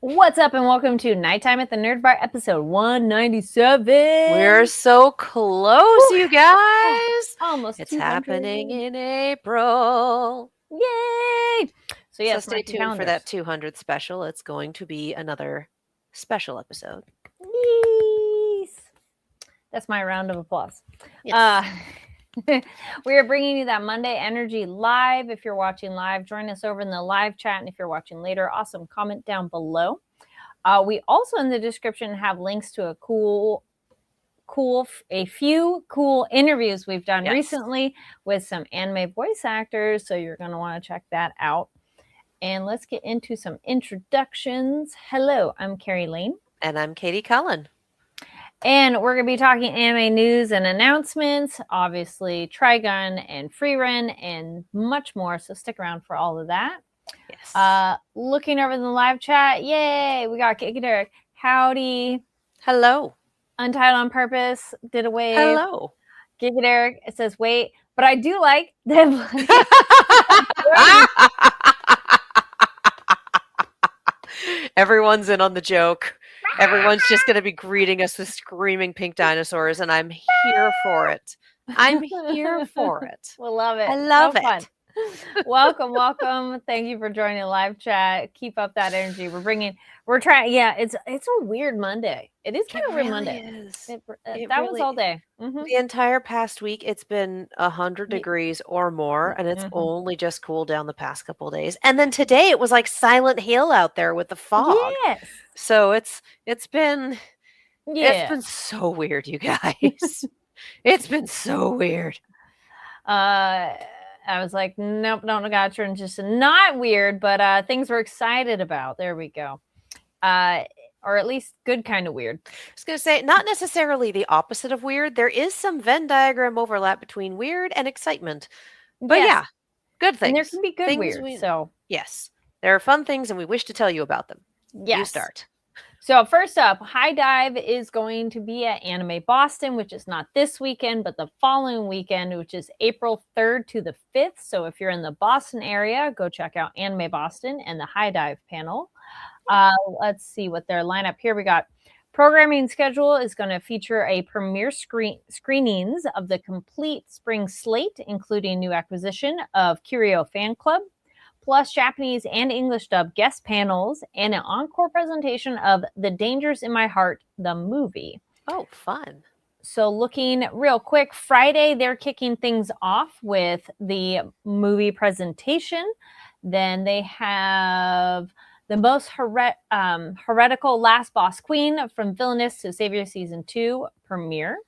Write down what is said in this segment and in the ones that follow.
What's up, and welcome to Nighttime at the Nerd Bar, episode 197. We're so close, you guys. Almost It's 200. happening in April. Yay! So So yes, stay mark your tuned for that calendars. 200 special. It's going to be another special episode. Yes. That's my round of applause. Yes. We are bringing you that Monday energy live. If you're watching live, join us over in the live chat. And if you're watching later, awesome, comment down below. We also in the description have links to a few cool interviews we've done recently with some anime voice actors. So you're going to want to check that out. And let's get into some introductions. Hello, I'm Carrie Lane. And I'm Katie Cullen. And we're going to be talking anime news and announcements, obviously Trigun and Frieren and much more. So stick around for all of that. Yes. Looking over in the live chat, yay, we got Kiki Derek. Howdy. Hello. Untitled on Purpose did a wave. Hello. Giga Derek, it says wait, but I do like them. Everyone's in on the joke. Everyone's just going to be greeting us with screaming pink dinosaurs, and I'm here for it. I'm here for it. We'll love it. I love So it. fun. Welcome. Thank you for joining the live chat. Keep up that energy. We're trying. Yeah, it's a weird Monday. It is kind of a weird Monday. That was all day. Mm-hmm. The entire past week, it's been 100 degrees or more, and it's only just cooled down the past couple of days. And then today, it was like Silent Hill out there with the fog. Yes. So it's been so weird, you guys. It's been so weird. I was like, nope, don't got you. Just not weird, but things we're excited about. There we go. Or at least good kind of weird. I was going to say, not necessarily the opposite of weird. There is some Venn diagram overlap between weird and excitement. But yeah, good things. And there can be good weird. So yes, there are fun things, and we wish to tell you about them. Yes. You start. So first up, HIDIVE is going to be at Anime Boston, which is not this weekend, but the following weekend, which is April 3rd to the 5th. So if you're in the Boston area, go check out Anime Boston and the HIDIVE panel. Let's see what their lineup here. We got programming schedule is going to feature a premiere screenings of the complete spring slate, including new acquisition of Curio Fan Club, plus Japanese and English dub guest panels, and an encore presentation of The Dangers in My Heart, the movie. Oh, fun. So looking real quick, Friday, they're kicking things off with the movie presentation. Then they have the most heretical Last Boss Queen from Villainous to Savior Season 2 premiere.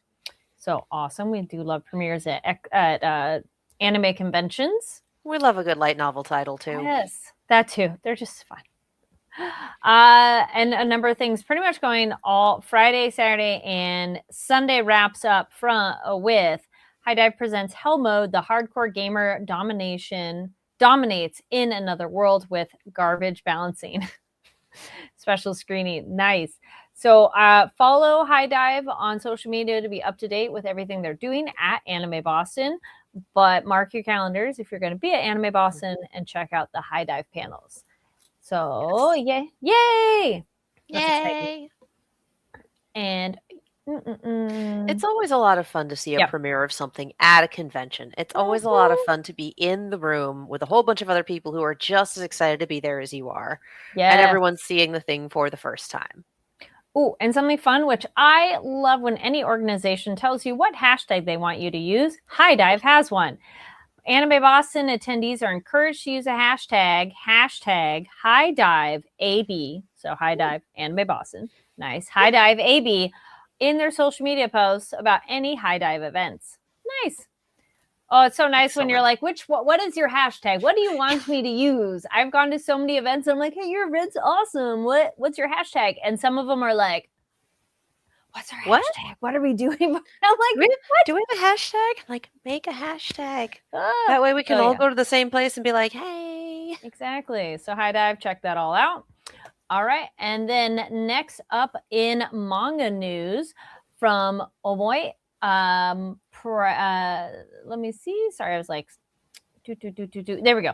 So awesome. We do love premieres at anime conventions. We love a good light novel title, too. Yes, that too. They're just fun. And a number of things pretty much going all Friday, Saturday, and Sunday wraps up with HIDIVE presents Hell Mode, the hardcore gamer dominates in another world with garbage balancing. Special screening. Nice. So follow HIDIVE on social media to be up to date with everything they're doing at Anime Boston. But mark your calendars if you're going to be at Anime Boston and check out the HIDIVE panels. So, yes. Yay! And it's always a lot of fun to see a premiere of something at a convention. It's always a lot of fun to be in the room with a whole bunch of other people who are just as excited to be there as you are. Yeah. And everyone's seeing the thing for the first time. Oh, and something fun, which I love when any organization tells you what hashtag they want you to use. HIDIVE has one. Anime Boston attendees are encouraged to use a hashtag HIDIVEAB. So HIDIVE Anime Boston. Nice. HIDIVEAB in their social media posts about any HIDIVE events. Nice. Oh, it's so nice when you're like, what is your hashtag? What do you want me to use? I've gone to so many events. And I'm like, hey, your event's awesome. What's your hashtag? And some of them are like, what's our hashtag? What are we doing? I'm like, do we have a hashtag? Like, make a hashtag. That way we can all go to the same place and be like, hey. Exactly. So HIDIVE, check that all out. All right. And then next up in manga news from Omoi. Let me see. Sorry, I was like There we go.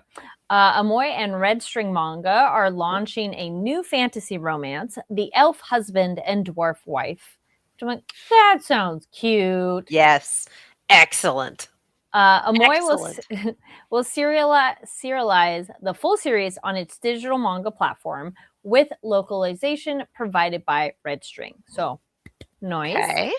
Amoy and Red String Manga are launching a new fantasy romance, The Elf Husband and Dwarf Wife. Which I'm like, that sounds cute. Yes. Excellent. Amoy will serialize the full series on its digital manga platform with localization provided by Red String. So, nice. Okay.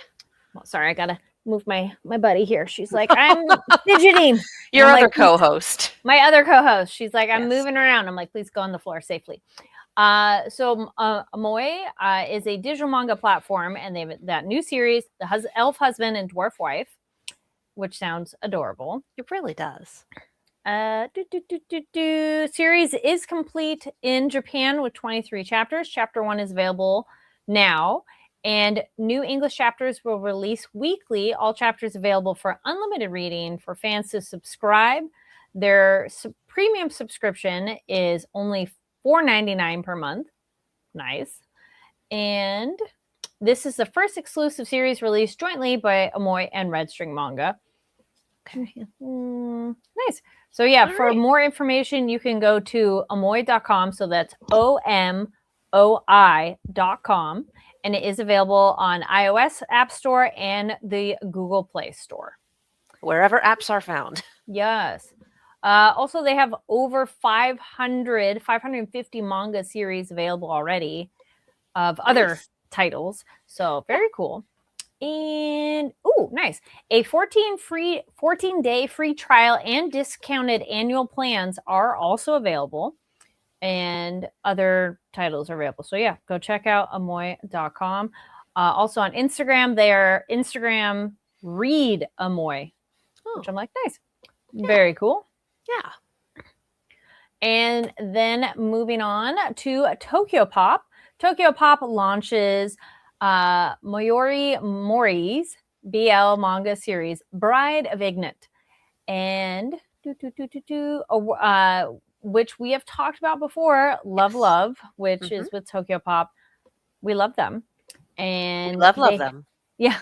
Well, sorry, I gotta move my buddy here. She's like, I'm fidgeting. Your other co-host. My other co-host. She's like, I'm moving around. I'm like, please go on the floor safely. So Amoy is a digital manga platform, and they have that new series, The Elf Husband and Dwarf Wife, which sounds adorable. It really does. Series is complete in Japan with 23 chapters. Chapter 1 is available now, and new English chapters will release weekly. All chapters available for unlimited reading for fans to subscribe. Their premium subscription is only $4.99 per month. Nice. And this is the first exclusive series released jointly by Amoy and Red String Manga. Okay. Nice. So yeah, for more information, you can go to amoy.com. So that's OMOI.com. And it is available on iOS App Store and the Google Play Store. Wherever apps are found. Yes. Also, they have over 550 manga series available already of other titles. So very cool. And nice. A 14-day free trial and discounted annual plans are also available. And other titles are available. So yeah, go check out amoy.com. Also on Instagram, they are Instagram Read Amoy, which I'm like, nice. Yeah. Very cool. Yeah. And then moving on to Tokyo Pop. Tokyo Pop launches Mayuri Mori's BL manga series, Bride of Ignat. And which we have talked about before, Love, which is with Tokyo Pop. We love them. And we love them. Yeah.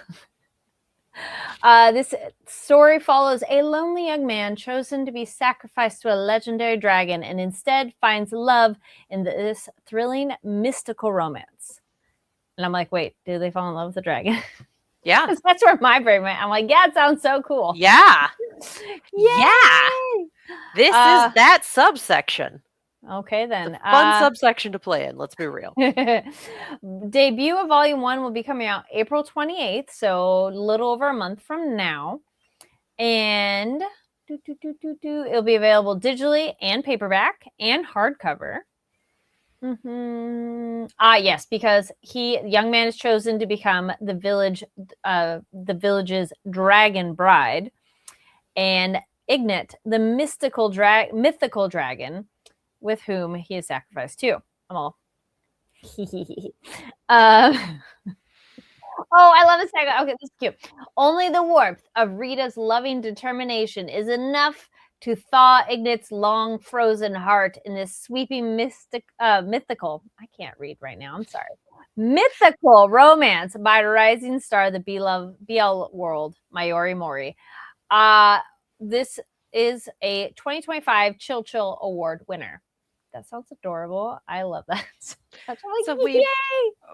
This story follows a lonely young man chosen to be sacrificed to a legendary dragon and instead finds love in this thrilling mystical romance. And I'm like, wait, do they fall in love with the dragon? Yeah. That's where my brain went. I'm like, yeah, it sounds so cool. Yeah. Yay! Yeah. This is that subsection. Okay, then. Fun subsection to play in. Let's be real. Debut of Volume 1 will be coming out April 28th, so a little over a month from now. And it'll be available digitally and paperback and hardcover. Yes, because young man is chosen to become the village's dragon bride, and Ignat, the mythical dragon, with whom he is sacrificed to. I'm all. I love this tagline. Okay, this is cute. Only the warmth of Rita's loving determination is enough to thaw Ignat's long frozen heart in this sweeping mythical, I can't read right now, I'm sorry, mythical romance by the rising star of the BL world, Mayuri Mori. This is a 2025 Chill Award winner. That sounds adorable. I love that. So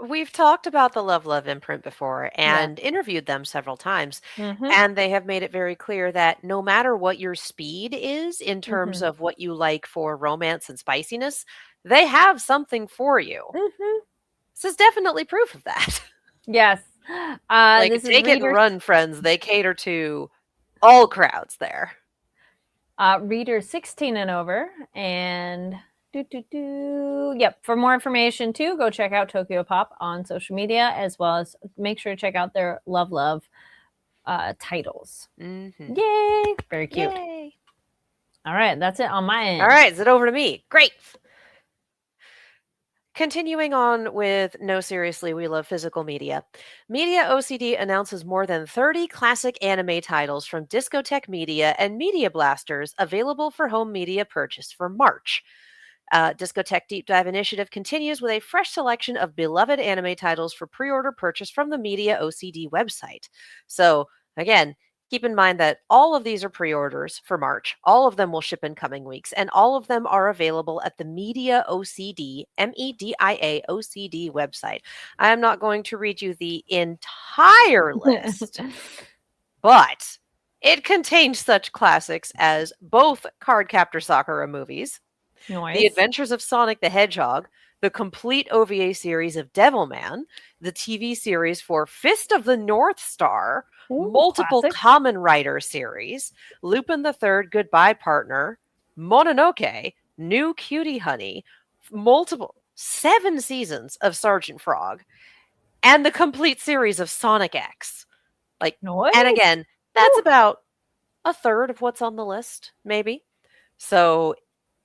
we've talked about the Love imprint before and interviewed them several times. And they have made it very clear that no matter what your speed is in terms of what you like for romance and spiciness, they have something for you. This is definitely proof of that. Yes. Like, take it and run, friends. They cater to all crowds there. Readers 16 and over. And yep, for more information too, go check out Tokyo Pop on social media, as well as make sure to check out their Love titles. Yay! Very cute. Yay. All right, that's it on my end. All right, is it over to me? Great. Continuing on with No Seriously, We Love Physical Media. Media OCD announces more than 30 classic anime titles from Discotek Media and Media Blasters available for home media purchase for March. Discotek Deep Dive Initiative continues with a fresh selection of beloved anime titles for pre-order purchase from the Media OCD website. So, again, Keep in mind that all of these are pre-orders for March. All of them will ship in coming weeks, and all of them are available at the Media OCD, MEDIA OCD website. I am not going to read you the entire list, but it contains such classics as both Cardcaptor Sakura movies, The Adventures of Sonic the Hedgehog, the complete OVA series of Devilman, the TV series for Fist of the North Star, multiple classic. Kamen Rider series, Lupin the Third, Goodbye Partner, Mononoke, New Cutie Honey, 7 seasons of Sergeant Frog, and the complete series of Sonic X. And again, that's about a third of what's on the list, maybe. So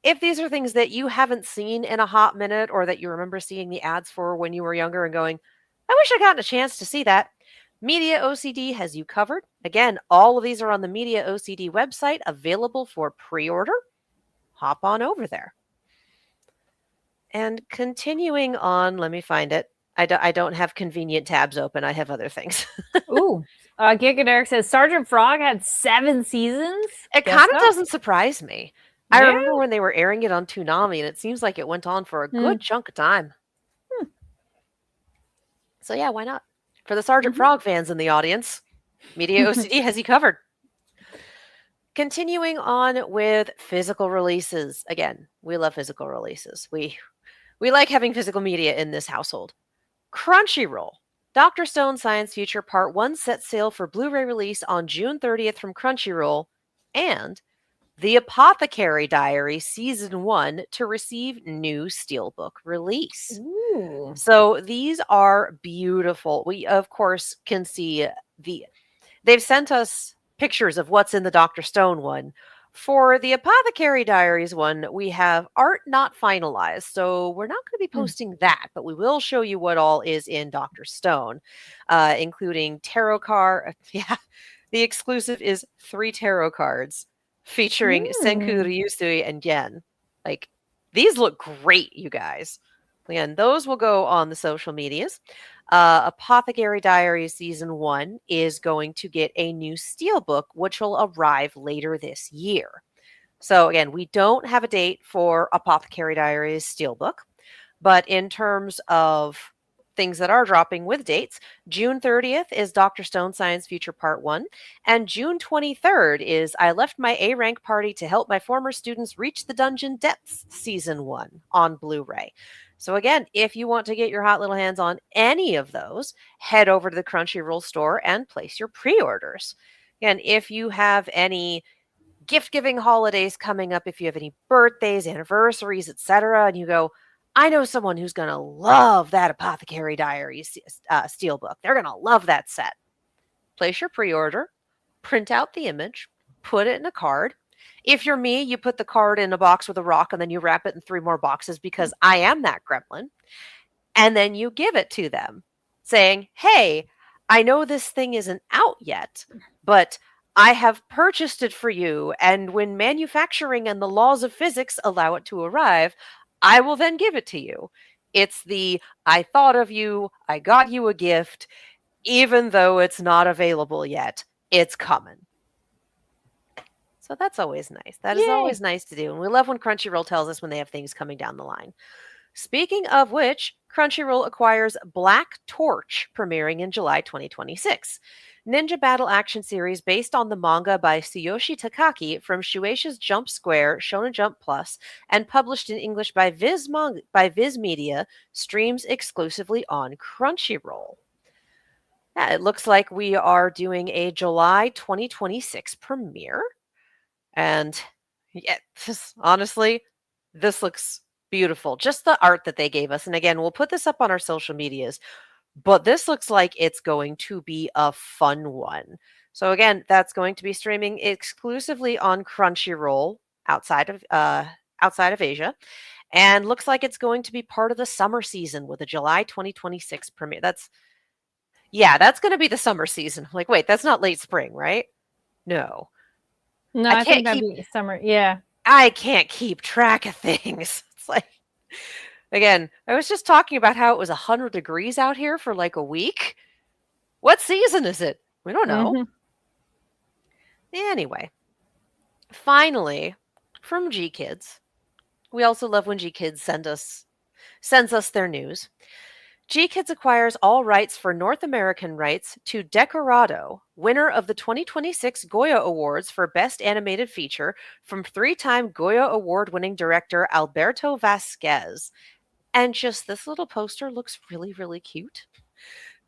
if these are things that you haven't seen in a hot minute, or that you remember seeing the ads for when you were younger and going, I wish I gotten a chance to see that, Media OCD has you covered. Again, all of these are on the Media OCD website, available for pre-order. Hop on over there. And continuing on, let me find it. I don't have convenient tabs open. I have other things. Ooh. Giga Derek says Sergeant Frog had 7 seasons. It kind of doesn't surprise me. I remember when they were airing it on Toonami, and it seems like it went on for a good chunk of time. So yeah, why not? For the Sergeant Frog fans in the audience, Media OCD has you covered. Continuing on with physical releases. Again, we love physical releases. We like having physical media in this household. Crunchyroll. Dr. Stone Science Future Part 1 sets sail for Blu-ray release on June 30th from Crunchyroll, and The Apothecary Diary Season 1 to receive new Steelbook release. Ooh. So these are beautiful. We, of course, can see they've sent us pictures of what's in the Dr. Stone one. For the Apothecary Diaries one, we have art not finalized, so we're not going to be posting that, but we will show you what all is in Dr. Stone, including tarot card. Yeah, the exclusive is 3 tarot cards featuring Senku, Ryusui, and Yen. Like, these look great, you guys. Again, those will go on the social medias. Apothecary Diaries Season 1 is going to get a new Steelbook, which will arrive later this year. So again, we don't have a date for Apothecary Diaries Steelbook, but in terms of things that are dropping with dates, June 30th is Dr. Stone Science Future Part 1, and June 23rd is I Left My A-Rank Party to Help My Former Students Reach the Dungeon Depths Season 1 on Blu-ray. So again, if you want to get your hot little hands on any of those, head over to the Crunchyroll store and place your pre-orders. And if you have any gift-giving holidays coming up, if you have any birthdays, anniversaries, etc., and you go, I know someone who's going to love that Apothecary Diaries Steelbook. They're going to love that set. Place your pre-order, print out the image, put it in a card. If you're me, you put the card in a box with a rock and then you wrap it in 3 more boxes because I am that gremlin. And then you give it to them saying, hey, I know this thing isn't out yet, but I have purchased it for you. And when manufacturing and the laws of physics allow it to arrive, I will then give it to you. It's the, I thought of you, I got you a gift, even though it's not available yet, it's coming. So that's always nice. That is always nice to do. And we love when Crunchyroll tells us when they have things coming down the line. Speaking of which, Crunchyroll acquires Black Torch, premiering in July 2026. Ninja battle action series based on the manga by Tsuyoshi Takaki from Shueisha's Jump Square, Shonen Jump Plus, and published in English by Viz Media, streams exclusively on Crunchyroll. Yeah, it looks like we are doing a July 2026 premiere. And yeah, honestly, this looks beautiful. Just the art that they gave us. And again, we'll put this up on our social medias, but this looks like it's going to be a fun one. So again, that's going to be streaming exclusively on Crunchyroll outside of Asia. And looks like it's going to be part of the summer season with a July 2026 premiere. That's going to be the summer season. Like, wait, that's not late spring, right? No. No, I think that'd be summer. Yeah. I can't keep track of things. It's like, again, I was just talking about how it was 100 degrees out here for like a week. What season is it? We don't know. Anyway, finally, from GKids, we also love when GKids sends us their news. GKids acquires all rights for North American rights to Decorado, winner of the 2026 Goya Awards for Best Animated Feature from 3-time Goya Award-winning director Alberto Vasquez. And just this little poster looks really, really cute.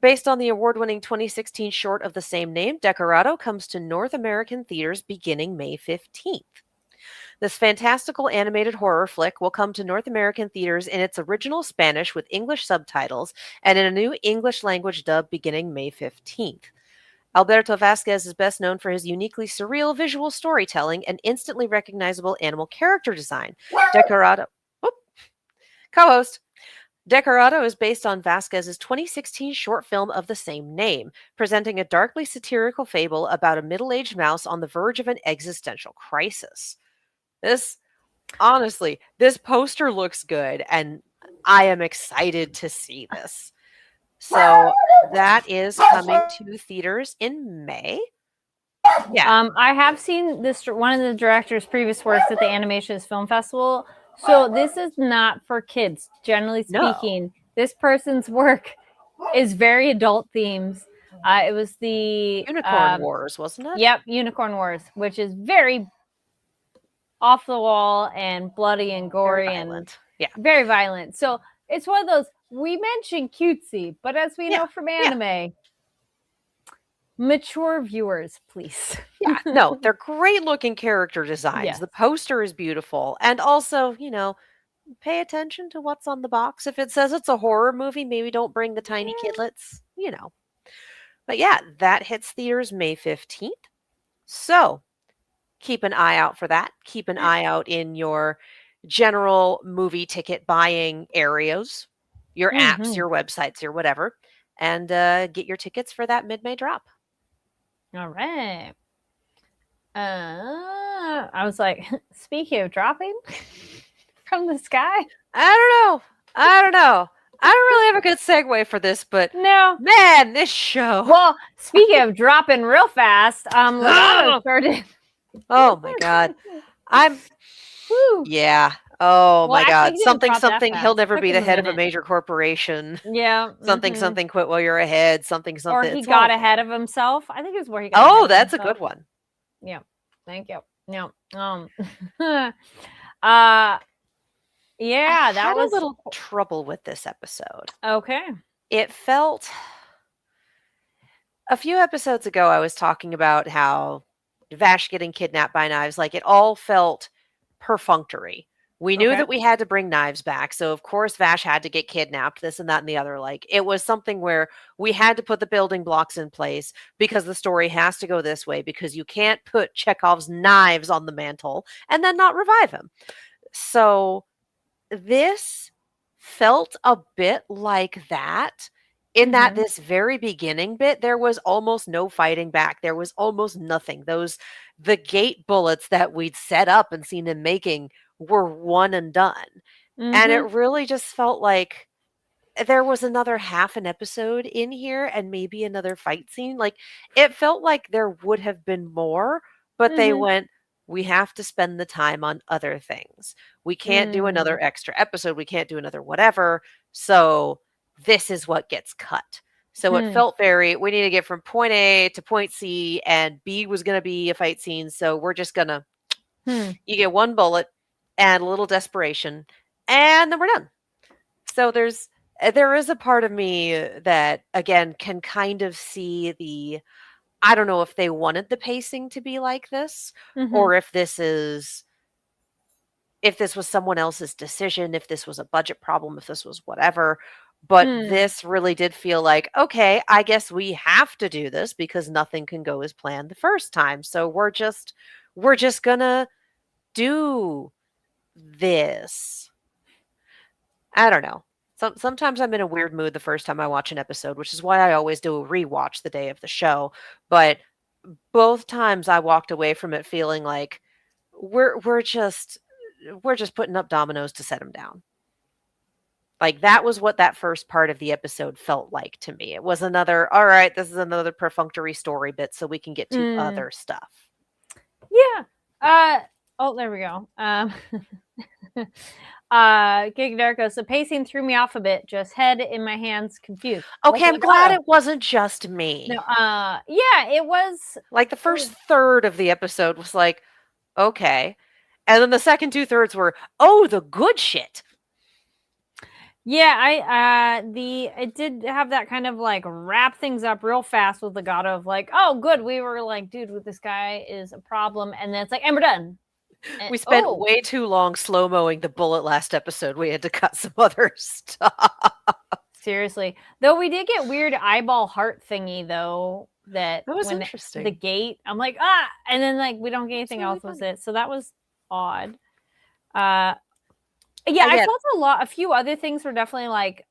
Based on the award-winning 2016 short of the same name, Decorado comes to North American theaters beginning May 15th. This fantastical animated horror flick will come to North American theaters in its original Spanish with English subtitles and in a new English language dub beginning May 15th. Alberto Vasquez is best known for his uniquely surreal visual storytelling and instantly recognizable animal character design. Decorado, co-host. Decorado is based on Vasquez's 2016 short film of the same name, presenting a darkly satirical fable about a middle-aged mouse on the verge of an existential crisis. This poster looks good, and I am excited to see this. So that is coming to theaters in May. Yeah. I have seen this, one of the director's previous works at the Animations Film Festival. So this is not for kids, generally speaking. No. This person's work is very adult themes. It was the Unicorn Wars, wasn't it? Yep, Unicorn Wars, which is very off the wall and bloody and gory and very violent. So it's one of those, we mentioned cutesy, but as we know from anime, mature viewers, please. No, they're great looking character designs. Yes. The poster is beautiful. And also, pay attention to what's on the box. If it says it's a horror movie, maybe don't bring the tiny kidlets, But yeah, that hits theaters May 15th. So keep an eye out for that. Keep an eye out in your general movie ticket buying areas, your apps, your websites, your whatever, and get your tickets for that mid-May drop. All right. I was like, speaking of dropping from the sky. I don't know. I don't really have a good segue for this, but no, man, this show. Well, speaking of dropping real fast, Legado started. Oh my God. Yeah. Oh my God. Something. He'll never be the head of a major corporation. Yeah. Something. Quit while you're ahead. Something. Or he got ahead of himself. I think it was where he got. Oh, that's a good one. Yeah. Thank you. Yeah. Yeah, that was a little trouble with this episode. Okay. It felt a few episodes ago I was talking about how Vash getting kidnapped by knives, like it all felt perfunctory. We knew that we had to bring knives back. So of course Vash had to get kidnapped, this and that and the other. Like it was something where we had to put the building blocks in place because the story has to go this way, because you can't put Chekhov's knives on the mantle and then not revive him. So this felt a bit like that, in that this very beginning bit, there was almost no fighting back. There was almost nothing. The gate bullets that we'd set up and seen him making were one and done. And it really just felt like there was another half an episode in here and maybe another fight scene. Like it felt like there would have been more, but they went, we have to spend the time on other things. We can't do another extra episode. We can't do another whatever. So this is what gets cut. So it felt very, we need to get from point A to point C, and B was going to be a fight scene. So we're just going to, you get one bullet and a little desperation, and then we're done. So there is a part of me that, again, can kind of see I don't know if they wanted the pacing to be like this, or if this was someone else's decision, if this was a budget problem, if this was whatever. But this really did feel like, okay, I guess we have to do this because nothing can go as planned the first time. So we're just gonna do this. I don't know. Sometimes I'm in a weird mood the first time I watch an episode, which is why I always do a rewatch the day of the show. But both times I walked away from it feeling like we're just putting up dominoes to set them down. Like that was what that first part of the episode felt like to me. It was another, all right, this is another perfunctory story bit so we can get to other stuff. Yeah. Oh, there we go. Gig Darko. So pacing threw me off a bit. Just head in my hands, confused. Okay, I'm glad it wasn't just me. No, yeah, it was like the first third of the episode was like, okay. And then the second 2/3 were, oh, the good shit. Yeah, it did have that kind of like wrap things up real fast with Legato of like, oh, good. We were like, dude, this guy is a problem. And then it's like, and we're done. We spent way too long slow-moing the bullet last episode. We had to cut some other stuff. Seriously. Though we did get weird eyeball heart thingy, though, that was interesting. The gate, I'm like, and then like we don't get anything else with it. So that was odd. Yeah, I felt a few other things were definitely like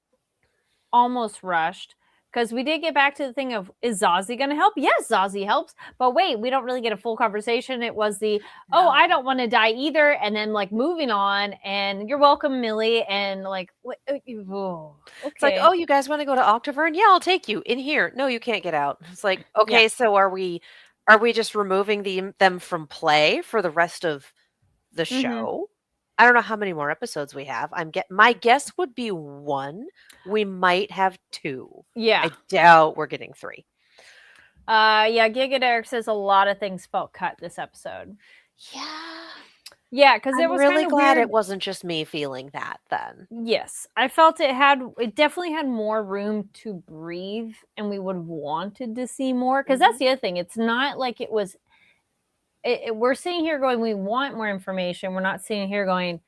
almost rushed. Because we did get back to the thing of, is Zazie going to help? Yes, Zazie helps. But wait, we don't really get a full conversation. It was I don't want to die either. And then like moving on and you're welcome, Millie. And like, okay. It's like, oh, you guys want to go to Octavern? Yeah, I'll take you in here. No, you can't get out. It's like, okay, so are we just removing them from play for the rest of the show? I don't know how many more episodes we have. My guess would be 1. We might have 2. Yeah. I doubt we're getting 3. Yeah, Giga Derek says a lot of things felt cut this episode. Yeah, because it was really kind of glad weird. It wasn't just me feeling that then. Yes, I felt it definitely had more room to breathe, and we would have wanted to see more. Because that's the other thing. It's not like it was. We're sitting here going, we want more information. We're not sitting here going,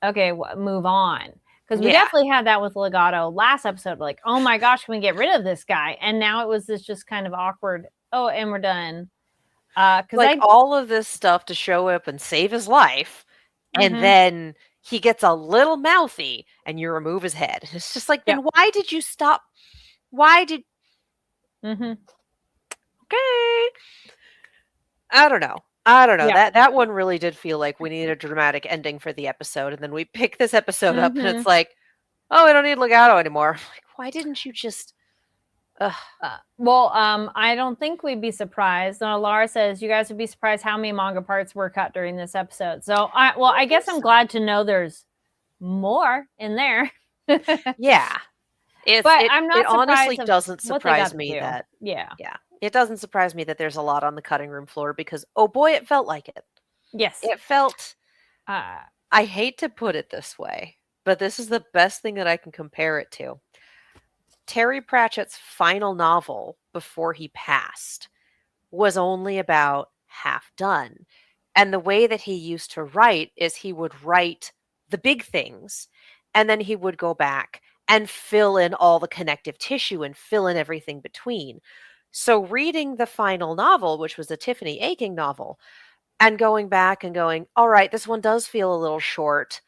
okay, move on. Because we definitely had that with Legato last episode. Like, oh my gosh, can we get rid of this guy? And now it was this just kind of awkward, oh, and we're done. Like all of this stuff to show up and save his life. And then he gets a little mouthy and you remove his head. It's just like, then why did you stop? Why did... Okay. I don't know. Yeah. That one really did feel like we needed a dramatic ending for the episode. And then we pick this episode up and it's like, oh, we don't need Legato anymore. Like, why didn't you just... I don't think we'd be surprised. Laura says, you guys would be surprised how many manga parts were cut during this episode. So, I guess I'm glad to know there's more in there. Yeah. I'm not it honestly doesn't surprise me that... Yeah. It doesn't surprise me that there's a lot on the cutting room floor because, oh boy, it felt like it. Yes. It felt... I hate to put it this way, but this is the best thing that I can compare it to. Terry Pratchett's final novel before he passed was only about half done. And the way that he used to write is he would write the big things and then he would go back and fill in all the connective tissue and fill in everything between. So reading the final novel, which was a Tiffany Aching novel, and going back and going, all right, this one does feel a little short.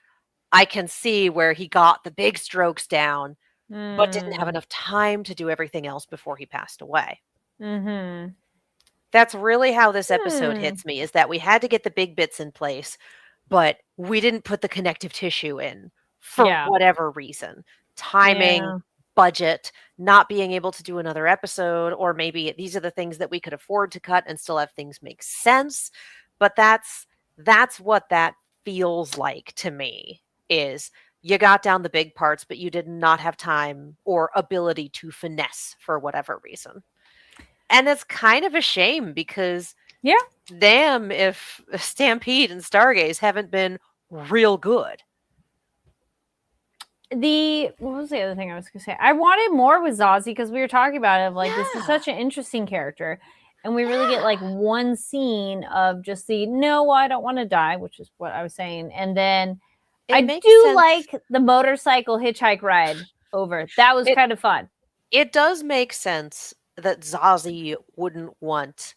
I can see where he got the big strokes down, but didn't have enough time to do everything else before he passed away. That's really how this episode hits me, is that we had to get the big bits in place, but we didn't put the connective tissue in for whatever reason. Timing, budget, not being able to do another episode, or maybe these are the things that we could afford to cut and still have things make sense. But that's what that feels like to me, is you got down the big parts, but you did not have time or ability to finesse for whatever reason. And it's kind of a shame because damn if Stampede and Stargaze haven't been real good. What was the other thing I was going to say? I wanted more with Zazie because we were talking about it. Like, this is such an interesting character. And we really get like one scene of just no, I don't want to die, which is what I was saying. And then I do like the motorcycle hitchhike ride over. That was kind of fun. It does make sense that Zazie wouldn't want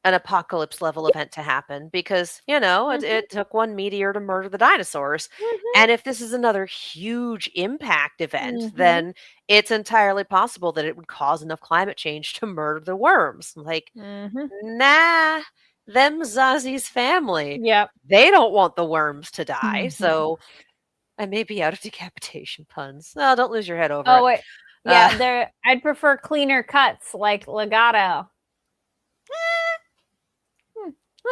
an apocalypse level event to happen because, it took one meteor to murder the dinosaurs. And if this is another huge impact event, then it's entirely possible that it would cause enough climate change to murder the worms. Like, nah, them Zazie's family, they don't want the worms to die. So I may be out of decapitation puns. No, don't lose your head over it. Wait. Yeah, I'd prefer cleaner cuts like Legato.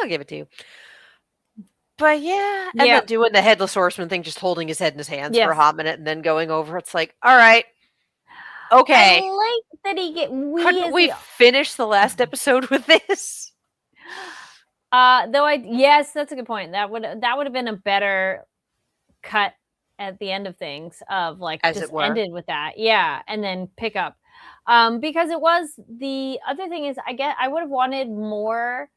I'll give it to you. But yeah, and then doing the headless horseman thing, just holding his head in his hands for a hot minute and then going over. It's like, all right, okay. I like that he get. Couldn't we finish the last episode with this? Yes, that's a good point. That would have been a better cut at the end of things, of like as just it were. Ended with that, and then pick up. Because it was the other thing is I would have wanted more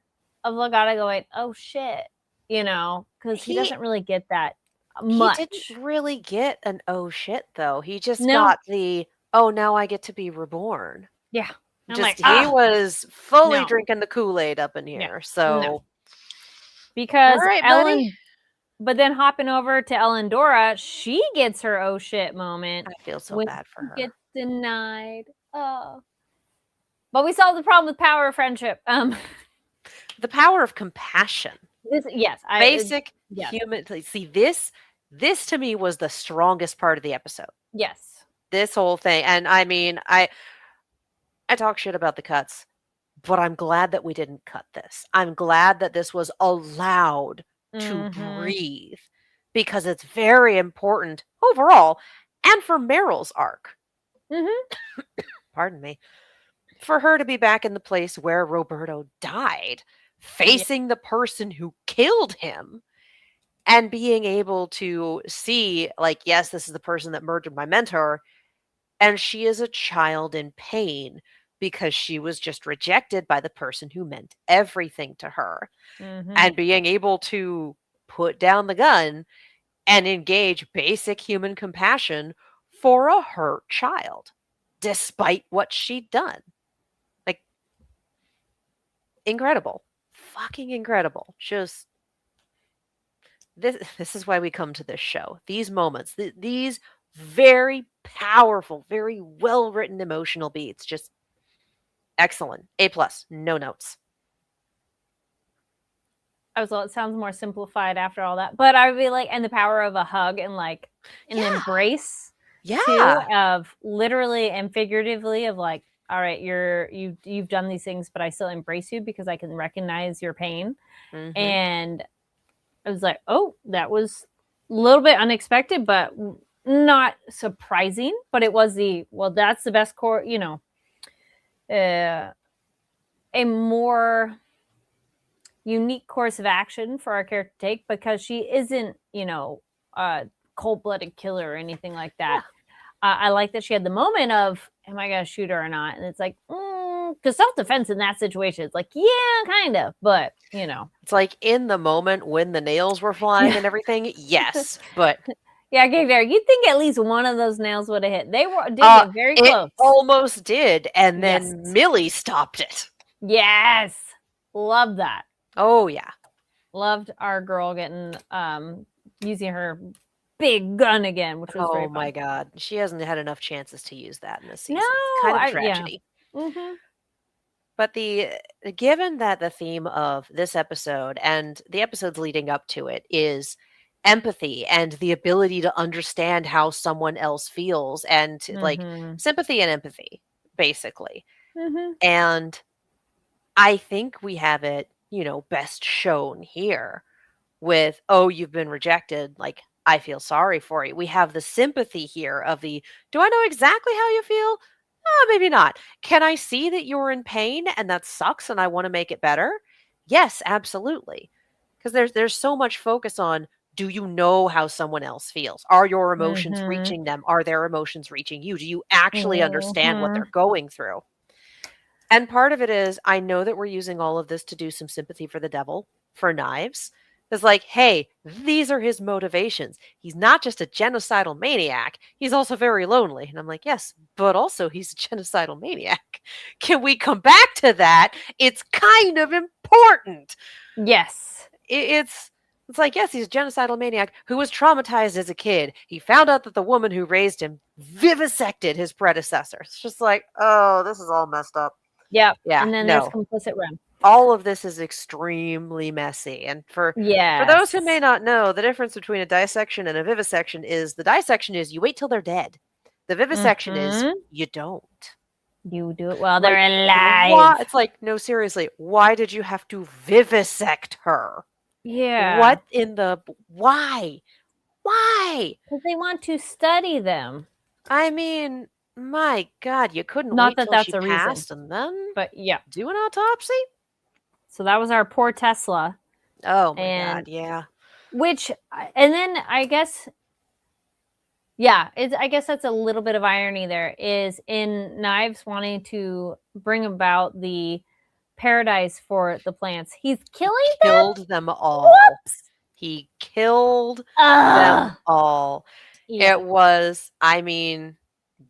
of Legata going, oh shit, because he doesn't really get that much. He didn't really get an oh shit though. He just got the oh, now I get to be reborn. Yeah. Just he was fully drinking the Kool-Aid up in here. Yeah. So because Ellen, but then hopping over to Elendora, she gets her oh shit moment. I feel so bad for her. Gets denied. Oh. But we solved the problem with power of friendship. The power of compassion. Basic human. See, this to me was the strongest part of the episode. Yes. This whole thing. And I mean, I talk shit about the cuts, but I'm glad that we didn't cut this. I'm glad that this was allowed to breathe, because it's very important overall, and for Meryl's arc. Pardon me. For her to be back in the place where Roberto died, facing the person who killed him, and being able to see, like, yes, this is the person that murdered my mentor, and she is a child in pain because she was just rejected by the person who meant everything to her. And being able to put down the gun and engage basic human compassion for a hurt child, despite what she'd done. Like, incredible. Fucking incredible. Just, this is why we come to this show. These moments, these very powerful, very well-written emotional beats, just excellent. A+, no notes. It sounds more simplified after all that, but I would be like, and the power of a hug and like an embrace, too, of literally and figuratively, of like, all right, you've done these things, but I still embrace you because I can recognize your pain. And I was like, oh, that was a little bit unexpected, but not surprising. But it was that's the best core, a more unique course of action for our character to take, because she isn't, a cold-blooded killer or anything like that. I like that she had the moment of, am I going to shoot her or not? And it's like, because self-defense in that situation, it's like, yeah, kind of, but, It's like in the moment when the nails were flying and everything, yes, but... Yeah, okay, there. You'd think at least one of those nails would have hit. They did get very close. It almost did, and then Millie stopped it. Yes. Love that. Oh, yeah. Loved our girl getting, using her big gun again, which was very fun. Oh, my God. She hasn't had enough chances to use that in this season. It's kind of a tragedy. But given that the theme of this episode and the episodes leading up to it is empathy and the ability to understand how someone else feels, and like sympathy and empathy, basically. And I think we have it, best shown here with, oh, you've been rejected. Like, I feel sorry for you. We have the sympathy here of the, do I know exactly how you feel? Maybe not. Can I see that you're in pain and that sucks and I want to make it better? Yes, absolutely. Because there's so much focus on, do you know how someone else feels? Are your emotions reaching them? Are their emotions reaching you? Do you actually understand what they're going through? And part of it is, I know that we're using all of this to do some sympathy for the devil, for Knives. It's like, hey, these are his motivations. He's not just a genocidal maniac. He's also very lonely. And I'm like, yes, but also he's a genocidal maniac. Can we come back to that? It's kind of important. Yes. It's like, yes, he's a genocidal maniac who was traumatized as a kid. He found out that the woman who raised him vivisected his predecessor. It's just like, oh, this is all messed up. Yeah. And then there's complicit Rem. All of this is extremely messy. And for those who may not know, the difference between a dissection and a vivisection is, the dissection is you wait till they're dead. The vivisection is you don't. You do it while Like, they're alive. it's like, no, seriously, why did you have to vivisect her? Yeah. What in the... Why? Why? Because they want to study them. I mean, my God, you couldn't Not wait that till that's she a reason. passed and then But yeah. do an autopsy? So that was our poor Tesla. Oh my God, yeah. Which, and then I guess, yeah, I guess that's a little bit of irony there, is in Knives wanting to bring about the paradise for the plants. He's killed them all. Whoops! He killed them all. Yeah. It was, I mean,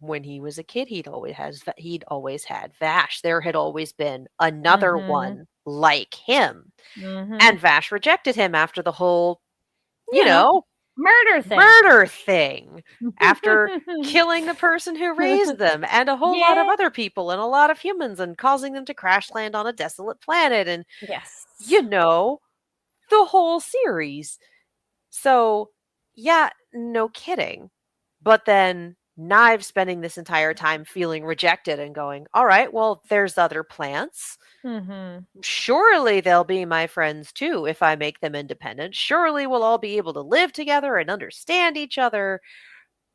when he was a kid, he'd always had Vash. There had always been another one like him. And Vash rejected him after the whole, you know, murder thing after killing the person who raised them and a whole lot of other people and a lot of humans and causing them to crash land on a desolate planet and you know, the whole series. So yeah, no kidding. But then Knives spending this entire time feeling rejected and going, all right, well, there's other plants. Surely they'll be my friends too if I make them independent. Surely we'll all be able to live together and understand each other.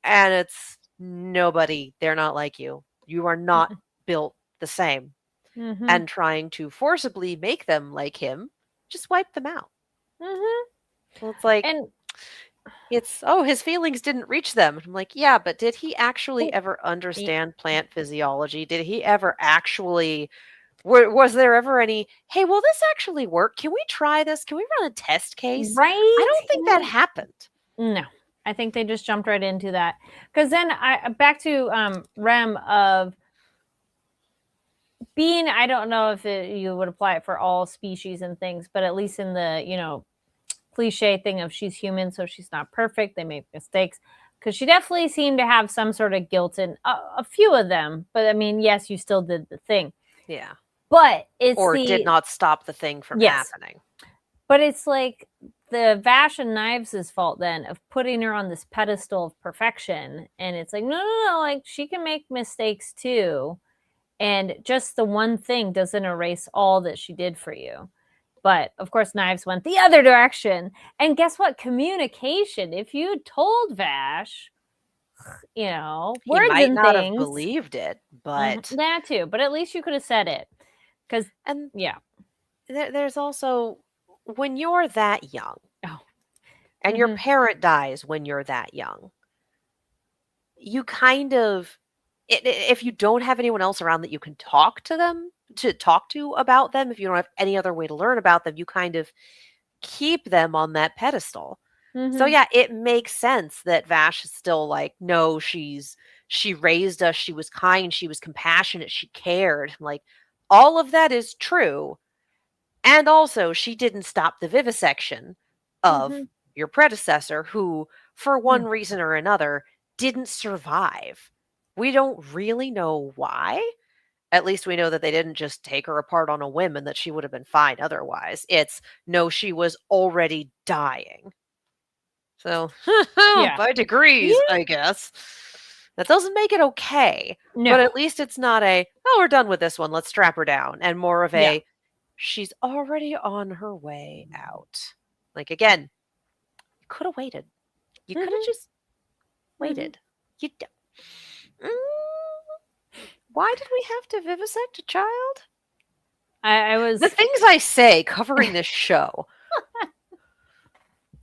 And it's nobody. They're not like you. You are not built the same. And trying to forcibly make them like him, just wipe them out. Well, it's like, his feelings didn't reach them. I'm like, yeah, but did he actually ever understand plant physiology? Did he ever actually... Was there ever any, hey, will this actually work? Can we try this? Can we run a test case? Right? I don't think that happened. No, I think they just jumped right into that. Because then back to Rem of being, I don't know if you would apply it for all species and things, but at least in the, cliche thing of she's human, so she's not perfect. They make mistakes. Because she definitely seemed to have some sort of guilt in a few of them. But I mean, yes, you still did the thing. Yeah. But it's did not stop the thing from happening. But it's like the Vash and Knives' fault then of putting her on this pedestal of perfection. And it's like, no, like she can make mistakes too. And just the one thing doesn't erase all that she did for you. But of course, Knives went the other direction. And guess what? Communication. If you told Vash, he might not have believed it, but that too. But at least you could have said it. There's also when you're that young, and your parent dies when you're that young, you kind of, if you don't have anyone else around that you can talk to about them, if you don't have any other way to learn about them, you kind of keep them on that pedestal. So yeah, it makes sense that Vash is still like, no, she raised us, she was kind, she was compassionate, she cared. Like, all of that is true. And also, she didn't stop the vivisection of your predecessor, who, for one reason or another, didn't survive. We don't really know why. At least we know that they didn't just take her apart on a whim and that she would have been fine otherwise. It's, no, she was already dying. So, by degrees, I guess. That doesn't make it okay. No. But at least it's not we're done with this one, let's strap her down. And more of she's already on her way out. Like, again, you could have waited. You could have just waited. You Why did we have to vivisect a child? I was... The things I say covering this show.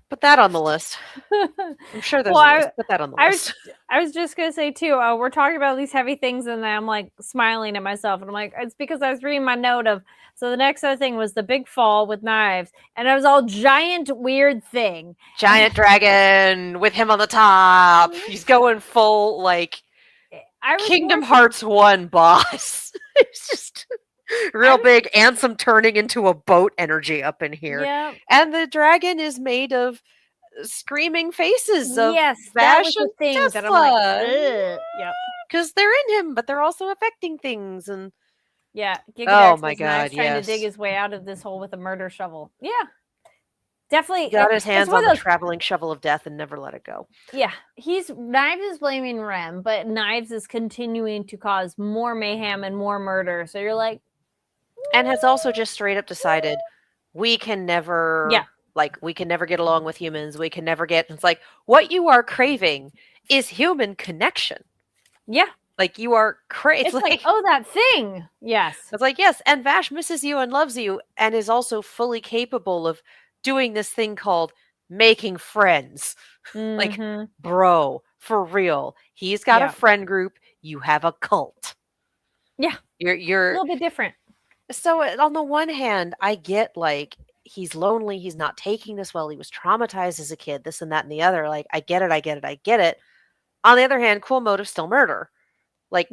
Put that on the list. I'm sure there's a list. Put that on the list. I was just going to say, too, we're talking about these heavy things, and I'm, like, smiling at myself. And I'm like, it's because I was reading my note of... So the next other thing was the big fall with Knives. And it was all giant, weird thing. Giant dragon with him on the top. He's going full, like, Kingdom Hearts 1 boss. It's just... real big Ansem turning into a boat energy up in here. Yeah. And the dragon is made of screaming faces of Vash and Tesla. That I'm like, yep. Because they're in him, but they're also affecting things. And Gigadex oh my God, trying to dig his way out of this hole with a murder shovel. Yeah. definitely got his hands on the traveling shovel of death and never let it go. Yeah, Knives is traveling shovel of death and never let it go. Yeah, Knives is blaming Rem, but Knives is continuing to cause more mayhem and more murder. So you're like, and has also just straight up decided we can never, we can never get along with humans. We can never get. It's like what you are craving is human connection. Yeah. Like you are crazy. It's like, oh, that thing. Yes. It's like, yes. And Vash misses you and loves you and is also fully capable of doing this thing called making friends. Like, bro, for real. He's got a friend group. You have a cult. Yeah. You're a little bit different. So on the one hand, I get like he's lonely, he's not taking this well, he was traumatized as a kid, this and that and the other. Like, I get it. On the other hand, cool motive, still murder. Like,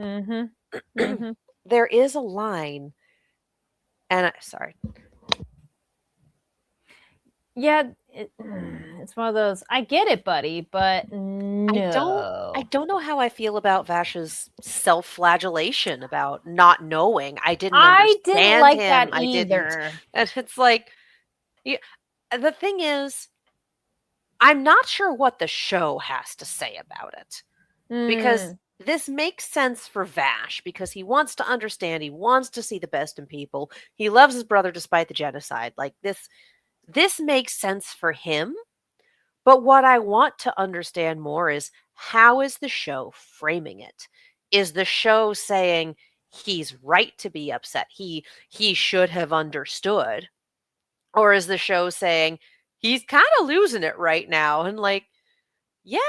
there is a line, and sorry. Yeah, it's one of those. I get it, buddy, but no. I don't know how I feel about Vash's self-flagellation about not knowing. I didn't like him. that either. And it's like, the thing is, I'm not sure what the show has to say about it. Because this makes sense for Vash, because he wants to understand, he wants to see the best in people. He loves his brother despite the genocide. Like, this makes sense for him. But what I want to understand more is, how is the show framing it? Is the show saying he's right to be upset? He should have understood. Or is the show saying he's kind of losing it right now? And like, yeah,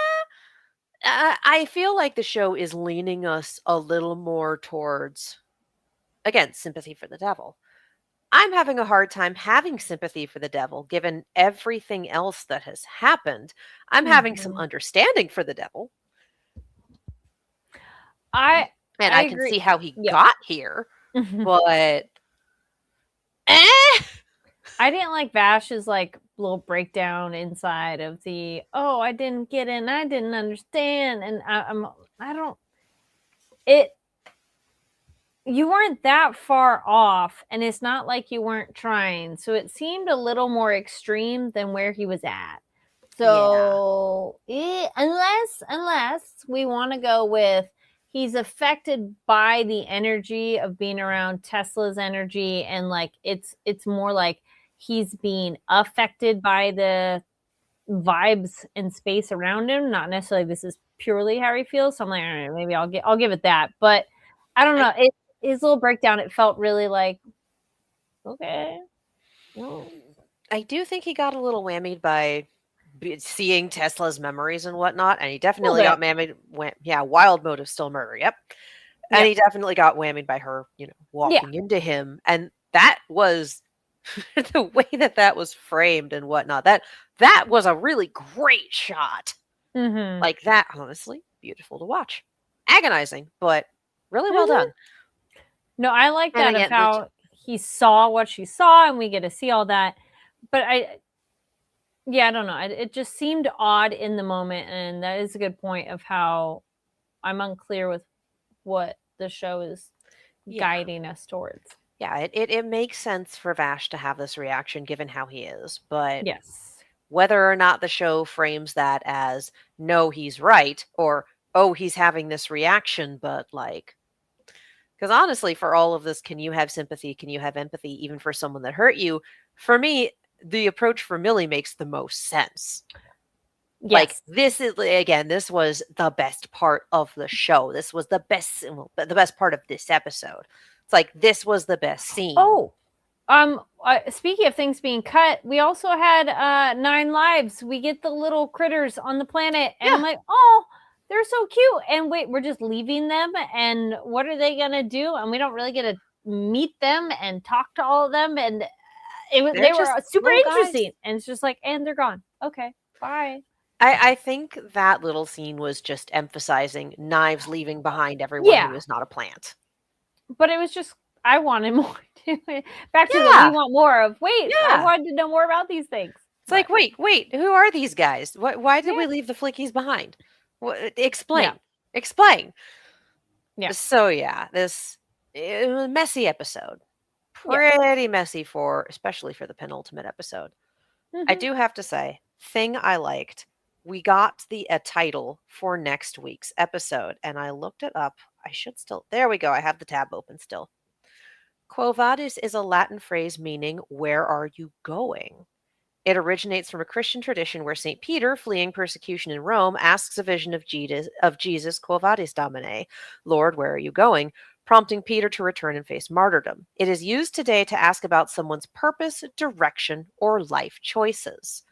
I feel like the show is leaning us a little more towards, again, sympathy for the devil. I'm having a hard time having sympathy for the devil, given everything else that has happened. I'm having some understanding for the devil. I can see how he got here, but I didn't like Vash's like little breakdown inside of the, oh, I didn't get it and I didn't understand, and you weren't that far off, and it's not like you weren't trying. So it seemed a little more extreme than where he was at. So unless we want to go with he's affected by the energy of being around Tesla's energy, and like it's more like he's being affected by the vibes and space around him, not necessarily this is purely how he feels. So I'm like, all right, maybe I'll give it that. But I don't know. His little breakdown, it felt really like, okay. I do think he got a little whammied by seeing Tesla's memories and whatnot, and he definitely got whammied. Wild motive, still murder. Yep. And he definitely got whammied by her, walking into him. And that was the way that was framed and whatnot. That was a really great shot. Like that, honestly, beautiful to watch. Agonizing, but really well done. No, I like that of how he saw what she saw, and we get to see all that. But I don't know. It just seemed odd in the moment, and that is a good point of how I'm unclear with what the show is guiding us towards. Yeah, it makes sense for Vash to have this reaction given how he is, but yes, whether or not the show frames that as, no, he's right, or, oh, he's having this reaction, but like, because honestly, for all of this, can you have sympathy? Can you have empathy even for someone that hurt you? For me, the approach for Millie makes the most sense. Yes. Like, this was the best part of the show. This was the best part of this episode. It's like, this was the best scene. Oh, speaking of things being cut, we also had 9 lives. We get the little critters on the planet, and I'm like, oh, they're so cute. And wait, we're just leaving them, and what are they gonna do? And we don't really get to meet them and talk to all of them, and they were super interesting. And it's just like, and they're gone. Okay, bye. I think that little scene was just emphasizing Knives leaving behind everyone who is not a plant. But it was just, I wanted more. Back to what we want more of. Wait, I wanted to know more about these things. It's like, wait, who are these guys? Why did we leave the Flickies behind? Explain. Explain. Yeah. So this messy episode. Pretty messy especially for the penultimate episode. I do have to say, thing I liked, we got a title for next week's episode, and I looked it up. There we go. I have the tab open still. Quo vadis is a Latin phrase meaning, where are you going? It originates from a Christian tradition where St. Peter, fleeing persecution in Rome, asks a vision of Jesus, Quo vadis Domine, Lord, where are you going? Prompting Peter to return and face martyrdom. It is used today to ask about someone's purpose, direction, or life choices.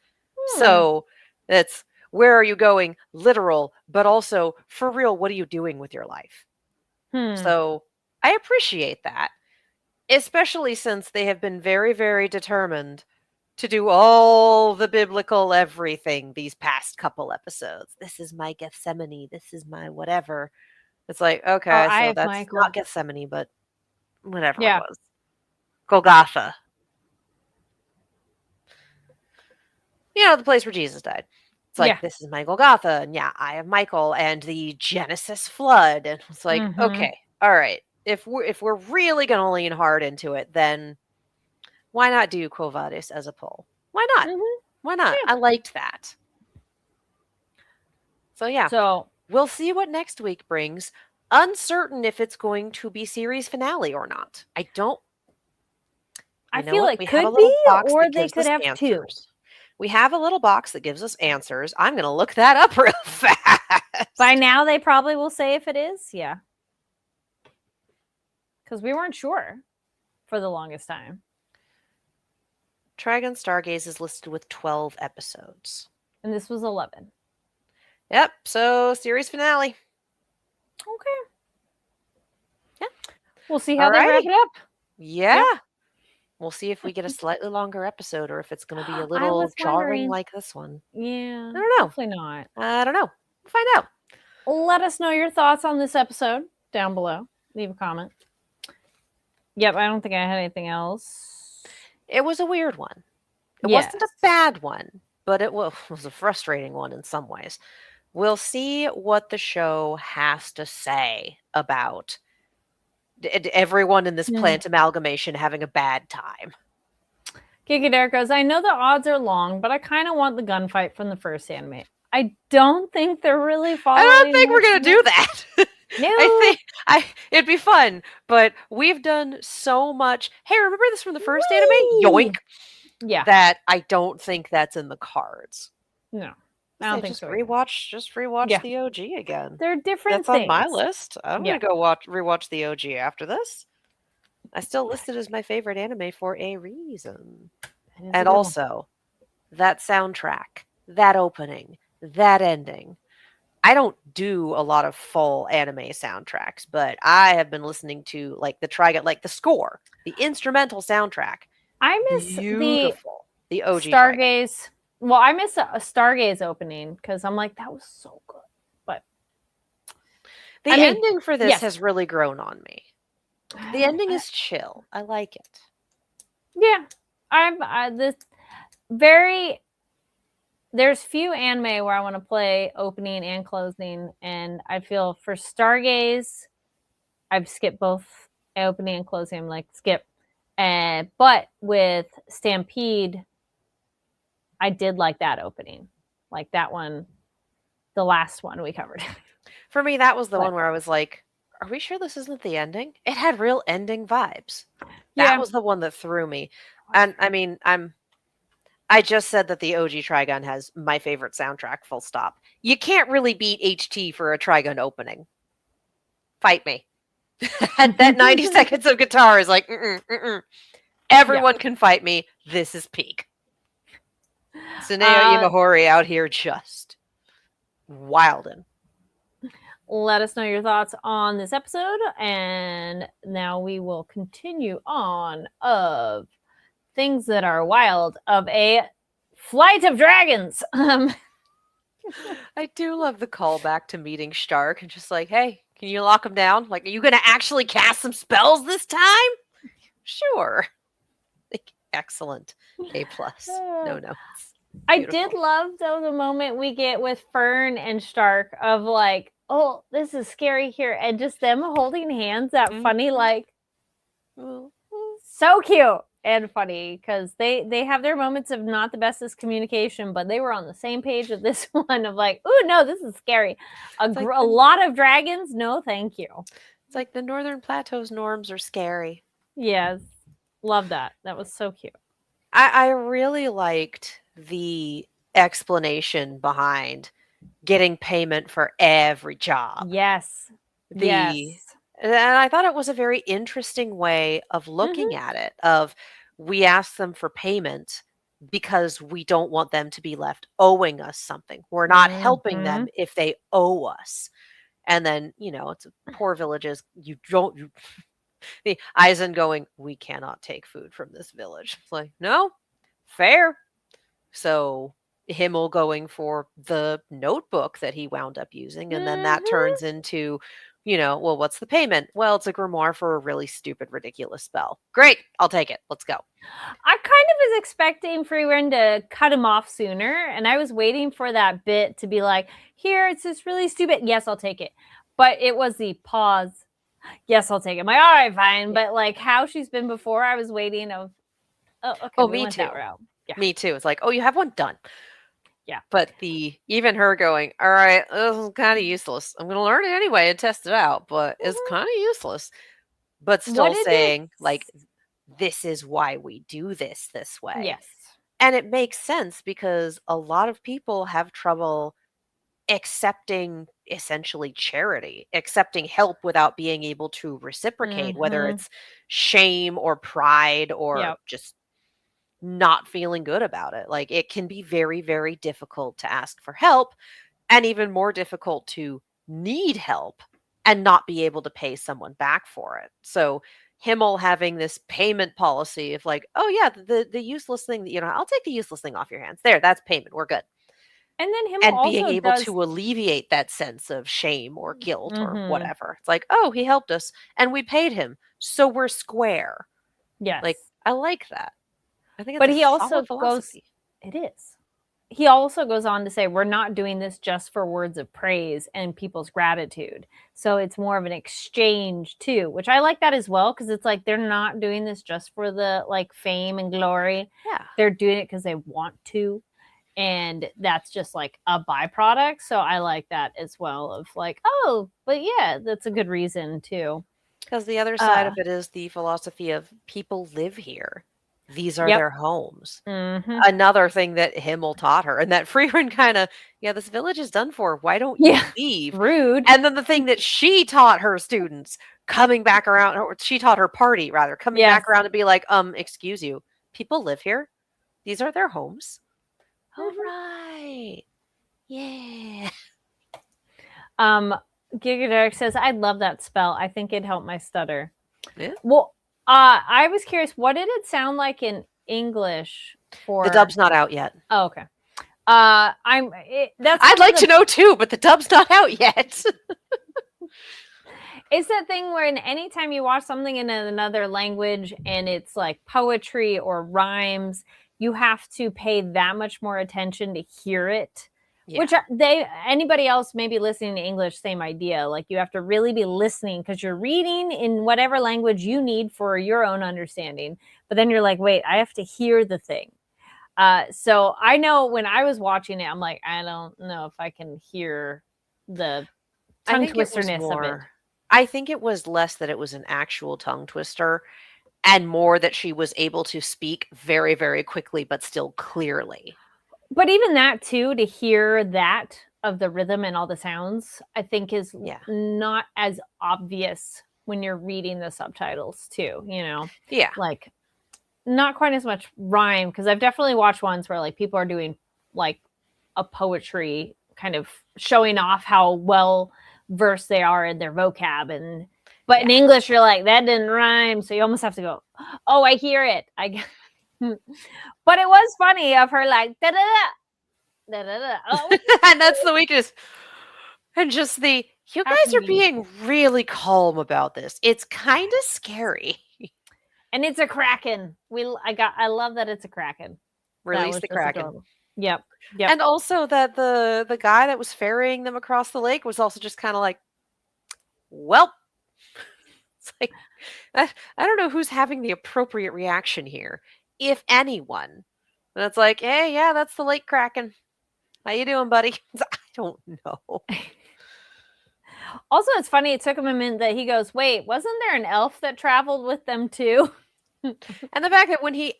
So it's, where are you going? Literal, but also, for real, what are you doing with your life? So I appreciate that, especially since they have been very, very determined to do all the biblical everything these past couple episodes. This is my Gethsemane. This is my whatever. It's like, okay, so that's not Gethsemane, but whatever it was. Golgotha. The place where Jesus died. It's like, this is my Golgotha, and I have Michael and the Genesis flood. And it's like, okay, all right. If we're really gonna lean hard into it, then why not do Quo vadis as a poll? Why not? Why not? Yeah. I liked that. So we'll see what next week brings. Uncertain if it's going to be series finale or not. I feel it could be, or they could have answers. We have a little box that gives us answers. I'm going to look that up real fast. By now, they probably will say if it is. Yeah. Because we weren't sure for the longest time. Trigun Stargaze is listed with 12 episodes. And this was 11. Yep. So, series finale. Okay. Yeah. We'll see how they wrap it up. Yeah. We'll see if we get a slightly longer episode or if it's going to be a little jarring like this one. Yeah. I don't know. Hopefully not. I don't know. We'll find out. Let us know your thoughts on this episode down below. Leave a comment. Yep, I don't think I had anything else. It was a weird one. It wasn't a bad one, but it was a frustrating one in some ways. We'll see what the show has to say about everyone in this plant amalgamation having a bad time. Kiki Derek goes, I know the odds are long, but I kind of want the gunfight from the first anime. I don't think they're really following. I don't think we're going to do that. No. I think it'd be fun, but we've done so much. Hey, remember this from the first anime? Yoink. Yeah. That I don't think that's in the cards. No. I don't think so. Just rewatch the OG again. They're different That's things. on my list. I'm going to go rewatch the OG after this. I still listed as my favorite anime for a reason. And also, that soundtrack, that opening, that ending. I don't do a lot of full anime soundtracks, but I have been listening to the score, the instrumental soundtrack. I miss the OG Stargaze. Well, I miss a Stargaze opening because I'm like, that was so good. But the ending for this has really grown on me. The ending is chill. I like it. Yeah, there's few anime where I want to play opening and closing, and I feel for Stargaze, I've skipped both opening and closing. I'm like, skip. But with Stampede, I did like that opening. Like that one, the last one we covered. For me, that was the one where I was like, are we sure this isn't the ending? It had real ending vibes. That was the one that threw me. And I mean, I just said that the OG Trigun has my favorite soundtrack, full stop. You can't really beat HT for a Trigun opening. Fight me. That 90 seconds of guitar is like, everyone can fight me. This is peak. Suneo Imahori out here just wildin'. Let us know your thoughts on this episode, and now we will continue on of things that are wild of a Flight of Dragons. I do love the callback to meeting Stark and just like, hey, can you lock him down? Like, are you going to actually cast some spells this time? Sure. Excellent. A+. No notes. I did love, though, the moment we get with Fern and Stark of like, oh, this is scary here. And just them holding hands, that funny, like, so cute. and funny because they have their moments of not the bestest communication, but they were on the same page of this one of like, oh no, this is scary. A lot of dragons, no thank you. It's like the Northern Plateau's norms are scary. Yes, love that. That was so cute. I really liked the explanation behind getting payment for every job. Yes. And I thought it was a very interesting way of looking at it, of we ask them for payment because we don't want them to be left owing us something. We're not helping them if they owe us. And then, it's poor villages. The Eisen going, we cannot take food from this village. It's like, no, fair. So Himmel going for the notebook that he wound up using. And then that turns into, well, what's the payment? Well, it's a grimoire for a really stupid, ridiculous spell. Great. I'll take it. Let's go. I kind of was expecting Frieren to cut him off sooner. And I was waiting for that bit to be like, here, it's just really stupid. Yes, I'll take it. But it was the pause. Yes, I'll take it. I'm like, all right, fine. But like how she's been before, I was waiting of, okay, me too. That route. Yeah. Me too. It's like, oh, you have one done. Yeah. But even her going, all right, this is kind of useless. I'm going to learn it anyway and test it out, but it's kind of useless. But still saying, like, this is why we do this way. Yes. And it makes sense because a lot of people have trouble accepting essentially charity, accepting help without being able to reciprocate, whether it's shame or pride or just not feeling good about it. Like it can be very, very difficult to ask for help and even more difficult to need help and not be able to pay someone back for it. So Himmel having this payment policy of like, oh yeah, the useless thing that, I'll take the useless thing off your hands. There, that's payment. We're good. And then Himmel and being able to alleviate that sense of shame or guilt or whatever. It's like, oh, he helped us and we paid him. So we're square. Yes. Like, I like that. I think but he also goes, it is. He also goes on to say, we're not doing this just for words of praise and people's gratitude. So it's more of an exchange too, which I like that as well. Cause it's like, they're not doing this just for the like fame and glory. Yeah. They're doing it because they want to. And that's just like a byproduct. So I like that as well of like, oh, but yeah, that's a good reason too. Because the other side of it is the philosophy of people live here. These are their homes. Another thing that Himmel taught her, and that Frieren kind of, this village is done for. Why don't you leave? Rude. And then the thing that she taught her students coming back around, or she taught her party rather, coming back around to be like, excuse you, people live here. These are their homes. All right. Yeah. Giga says, I love that spell. I think it helped my stutter. Yeah. Well, I was curious, what did it sound like in English for the dub's not out yet. Oh, okay. I'd like to know too, but the dub's not out yet. It's that thing where anytime you watch something in another language and it's like poetry or rhymes, you have to pay that much more attention to hear it. Yeah. Which anybody else maybe listening to English, same idea. Like you have to really be listening because you're reading in whatever language you need for your own understanding. But then you're like, wait, I have to hear the thing. So I know when I was watching it, I'm like, I don't know if I can hear the tongue twisterness of it. I think it was less that it was an actual tongue twister and more that she was able to speak very, very quickly, but still clearly. But even that too, to hear that of the rhythm and all the sounds, I think is not as obvious when you're reading the subtitles too, Yeah. Like not quite as much rhyme, because I've definitely watched ones where like people are doing like a poetry kind of showing off how well versed they are in their vocab. But in English, you're like, that didn't rhyme. So you almost have to go, oh, I hear it. But it was funny of her like da da da da da da. Oh. And that's the weakness. And just you guys are being really calm about this. It's kind of scary. And it's a kraken. I love that it's a kraken. Release the kraken. Adorable. Yep. And also that the guy that was ferrying them across the lake was also just kind of like, well, it's like, I don't know who's having the appropriate reaction here, if anyone. And it's like, hey, yeah, that's the lake kraken. How you doing, buddy? I don't know. Also, it's funny. It took him a minute that he goes, wait, wasn't there an elf that traveled with them too? And the fact that when he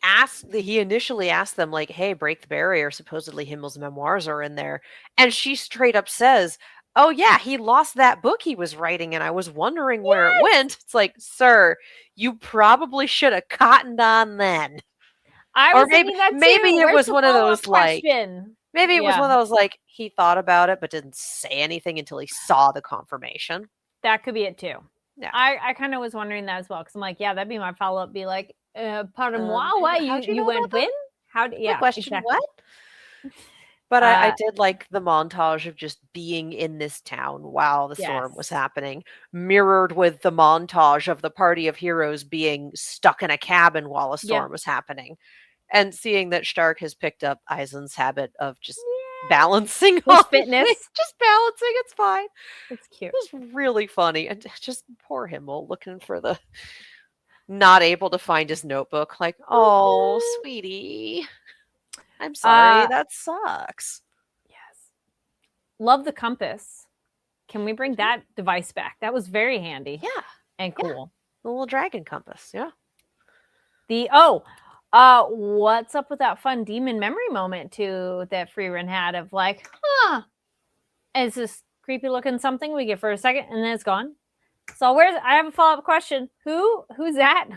initially asked them, like, hey, break the barrier, supposedly Himmel's memoirs are in there. And she straight up says, oh, yeah, he lost that book he was writing, and I was wondering where it went. It's like, sir, you probably should have cottoned on then. I was thinking that too. Maybe it was one of those, like, maybe it was Yeah. one of those, like, he thought about it but didn't say anything until he saw the confirmation. That could be it too. Yeah. I kind of was wondering that as well, because I'm like, yeah, that'd be my follow-up. Be like, pardon moi, why you went when? How? Yeah, question exactly. what? But I did like the montage of just being in this town while the storm was happening, mirrored with the montage of the party of heroes being stuck in a cabin while a storm was happening, and seeing that Stark has picked up Eisen's habit of just balancing his fitness. Just balancing, it's fine. It's cute. It was really funny. And just poor Himmel looking for the not able to find his notebook, like, oh, sweetie. I'm sorry, that sucks. Yes. Love the compass. Can we bring that device back? That was very handy. Yeah. And cool. Yeah. The little dragon compass, yeah. What's up with that fun demon memory moment too that Frieren had of like, it's this creepy looking something we get for a second and then it's gone. So I have a follow-up question. Who's that?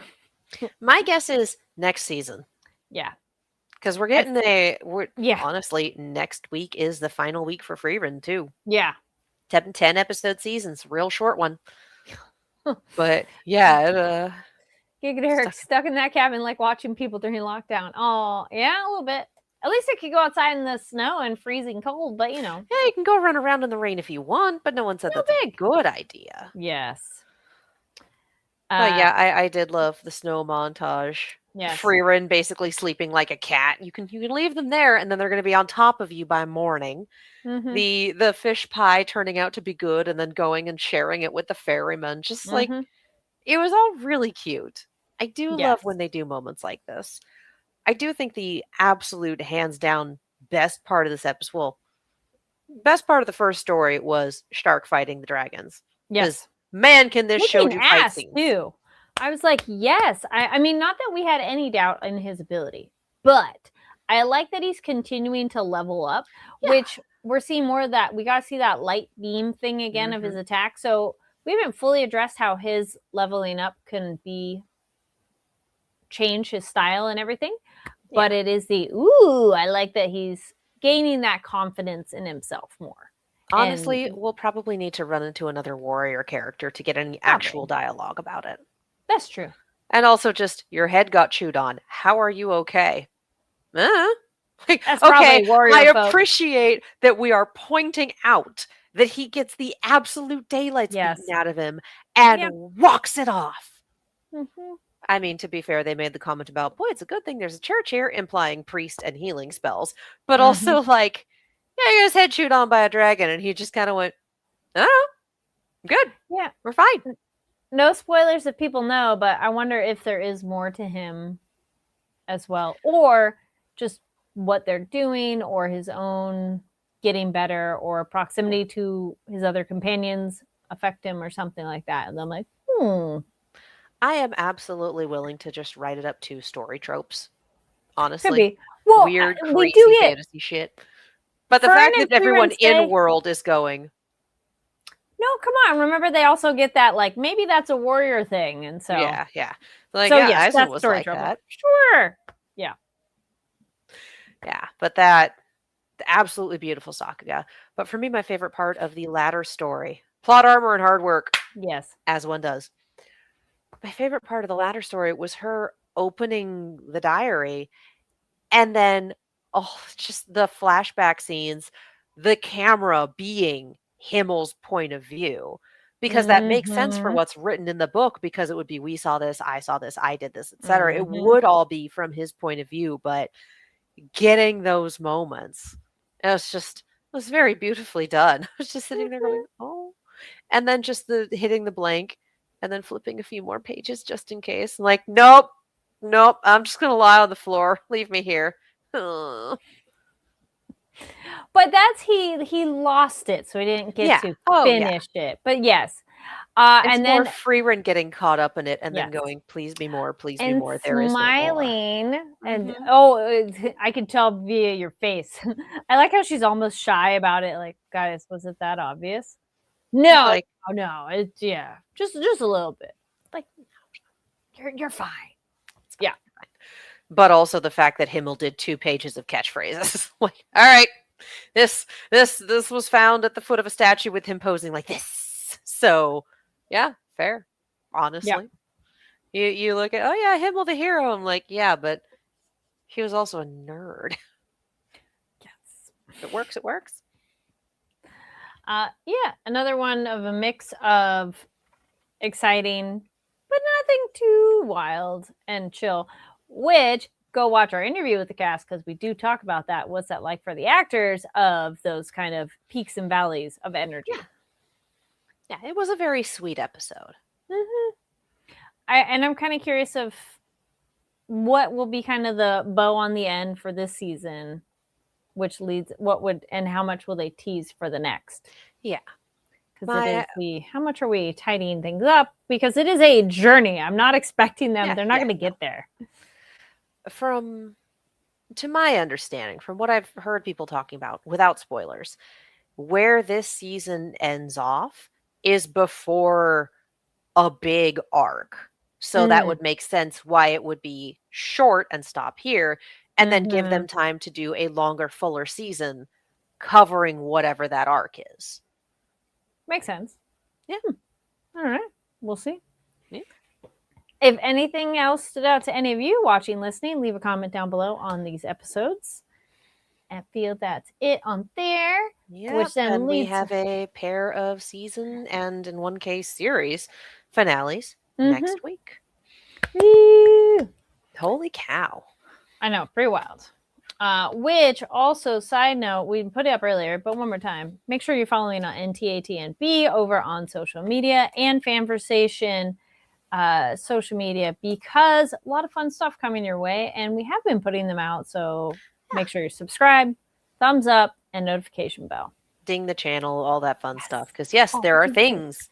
My guess is next season. Yeah. Because we're getting honestly, next week is the final week for Frieren too. Yeah. 10 episode seasons, real short one. But yeah, Giga Derek stuck in that cabin, like watching people during lockdown. Oh, yeah, a little bit. At least I could go outside in the snow and freezing cold, but you know. Yeah, you can go run around in the rain if you want, but no one said that's a good idea. Yes. But yeah, I did love the snow montage. Yes. Frieren basically sleeping like a cat. You can leave them there, and then they're going to be on top of you by morning. Mm-hmm. The fish pie turning out to be good, and then going and sharing it with the ferryman. Just like, it was all really cute. I do love when they do moments like this. I do think the absolute hands down best part of this episode, well, best part of the first story was Stark fighting the dragons. Yes. Man, can this show do fight scenes too. I was like, yes. I mean, not that we had any doubt in his ability, but I like that he's continuing to level up, which we're seeing more of that. We got to see that light beam thing again of his attack. So we haven't fully addressed how his leveling up can change his style and everything. But it is I like that he's gaining that confidence in himself more. Honestly, we'll probably need to run into another warrior character to get any actual dialogue about it. That's true. And also just, your head got chewed on. How are you okay? Like, that's okay, I appreciate that we are pointing out that he gets the absolute daylights beaten out of him and walks it off. Mm-hmm. I mean, to be fair, they made the comment about, boy, it's a good thing there's a church here, implying priest and healing spells. But also, like, yeah, he got his head chewed on by a dragon, and he just kind of went, oh, good. Yeah. We're fine. No spoilers if people know, but I wonder if there is more to him as well. Or just what they're doing, or his own getting better, or proximity to his other companions affect him, or something like that. And I'm like, I am absolutely willing to just write it up to story tropes. Honestly. Could be. Well, weird, crazy fantasy shit. But the fact that everyone in world is going, no, come on. Remember, they also get that, like, maybe that's a warrior thing. And so. Yeah. Like, yes, Eisen was like that. Sure. Yeah. Yeah, but that, absolutely beautiful Sakuga. But for me, my favorite part of the latter story, plot armor and hard work. Yes. As one does. My favorite part of the latter story was her opening the diary and then, just the flashback scenes, the camera being Himmel's point of view, because that makes sense for what's written in the book, because it would be, we saw this, I did this, etc. It would all be from his point of view, but getting those moments, it was very beautifully done. I was just sitting there going, oh, and then just the hitting the blank, and then flipping a few more pages just in case. I'm like, nope, I'm just going to lie on the floor. Leave me here. But that's he lost it, so he didn't get to finish it. But yes. It's and more then Frieren getting caught up in it and then going, please be more, please be more. There is no more. Smiling. And I could tell via your face. I like how she's almost shy about it. Like, guys, was it that obvious? No, like, no, it's just a little bit. Like, you're fine. Yeah. Fine. But also the fact that Himmel did 2 pages of catchphrases. Like, all right, this was found at the foot of a statue with him posing like this. So yeah, fair. Honestly. Yeah. You look at, oh yeah, Himmel the hero. I'm like, yeah, but he was also a nerd. Yes. If it works, it works. Yeah, another one of a mix of exciting, but nothing too wild and chill, which go watch our interview with the cast because we do talk about that. What's that like for the actors of those kind of peaks and valleys of energy? Yeah, it was a very sweet episode. Mm-hmm. I'm kind of curious of what will be kind of the bow on the end for this season, which leads and how much will they tease for the next? Yeah. Because how much are we tidying things up? Because it is a journey. I'm not expecting them. They're not going to get there. To my understanding, from what I've heard people talking about, without spoilers, where this season ends off is before a big arc. So that would make sense why it would be short and stop here, and then give them time to do a longer, fuller season covering whatever that arc is. Makes sense. Yeah. All right. We'll see. Yeah. If anything else stood out to any of you watching, listening, leave a comment down below on these episodes. I feel that's it on there. Yeah. Which then we have a pair of season and, in one case, series finales next week. Woo! Holy cow. I know. Pretty wild. Which also, side note, we put it up earlier, but one more time, make sure you're following on NTATNB over on social media and Fanversation social media, because a lot of fun stuff coming your way, and we have been putting them out. So make sure you're subscribed, thumbs up, and notification bell. Ding the channel, all that fun stuff. Because yes, there are things,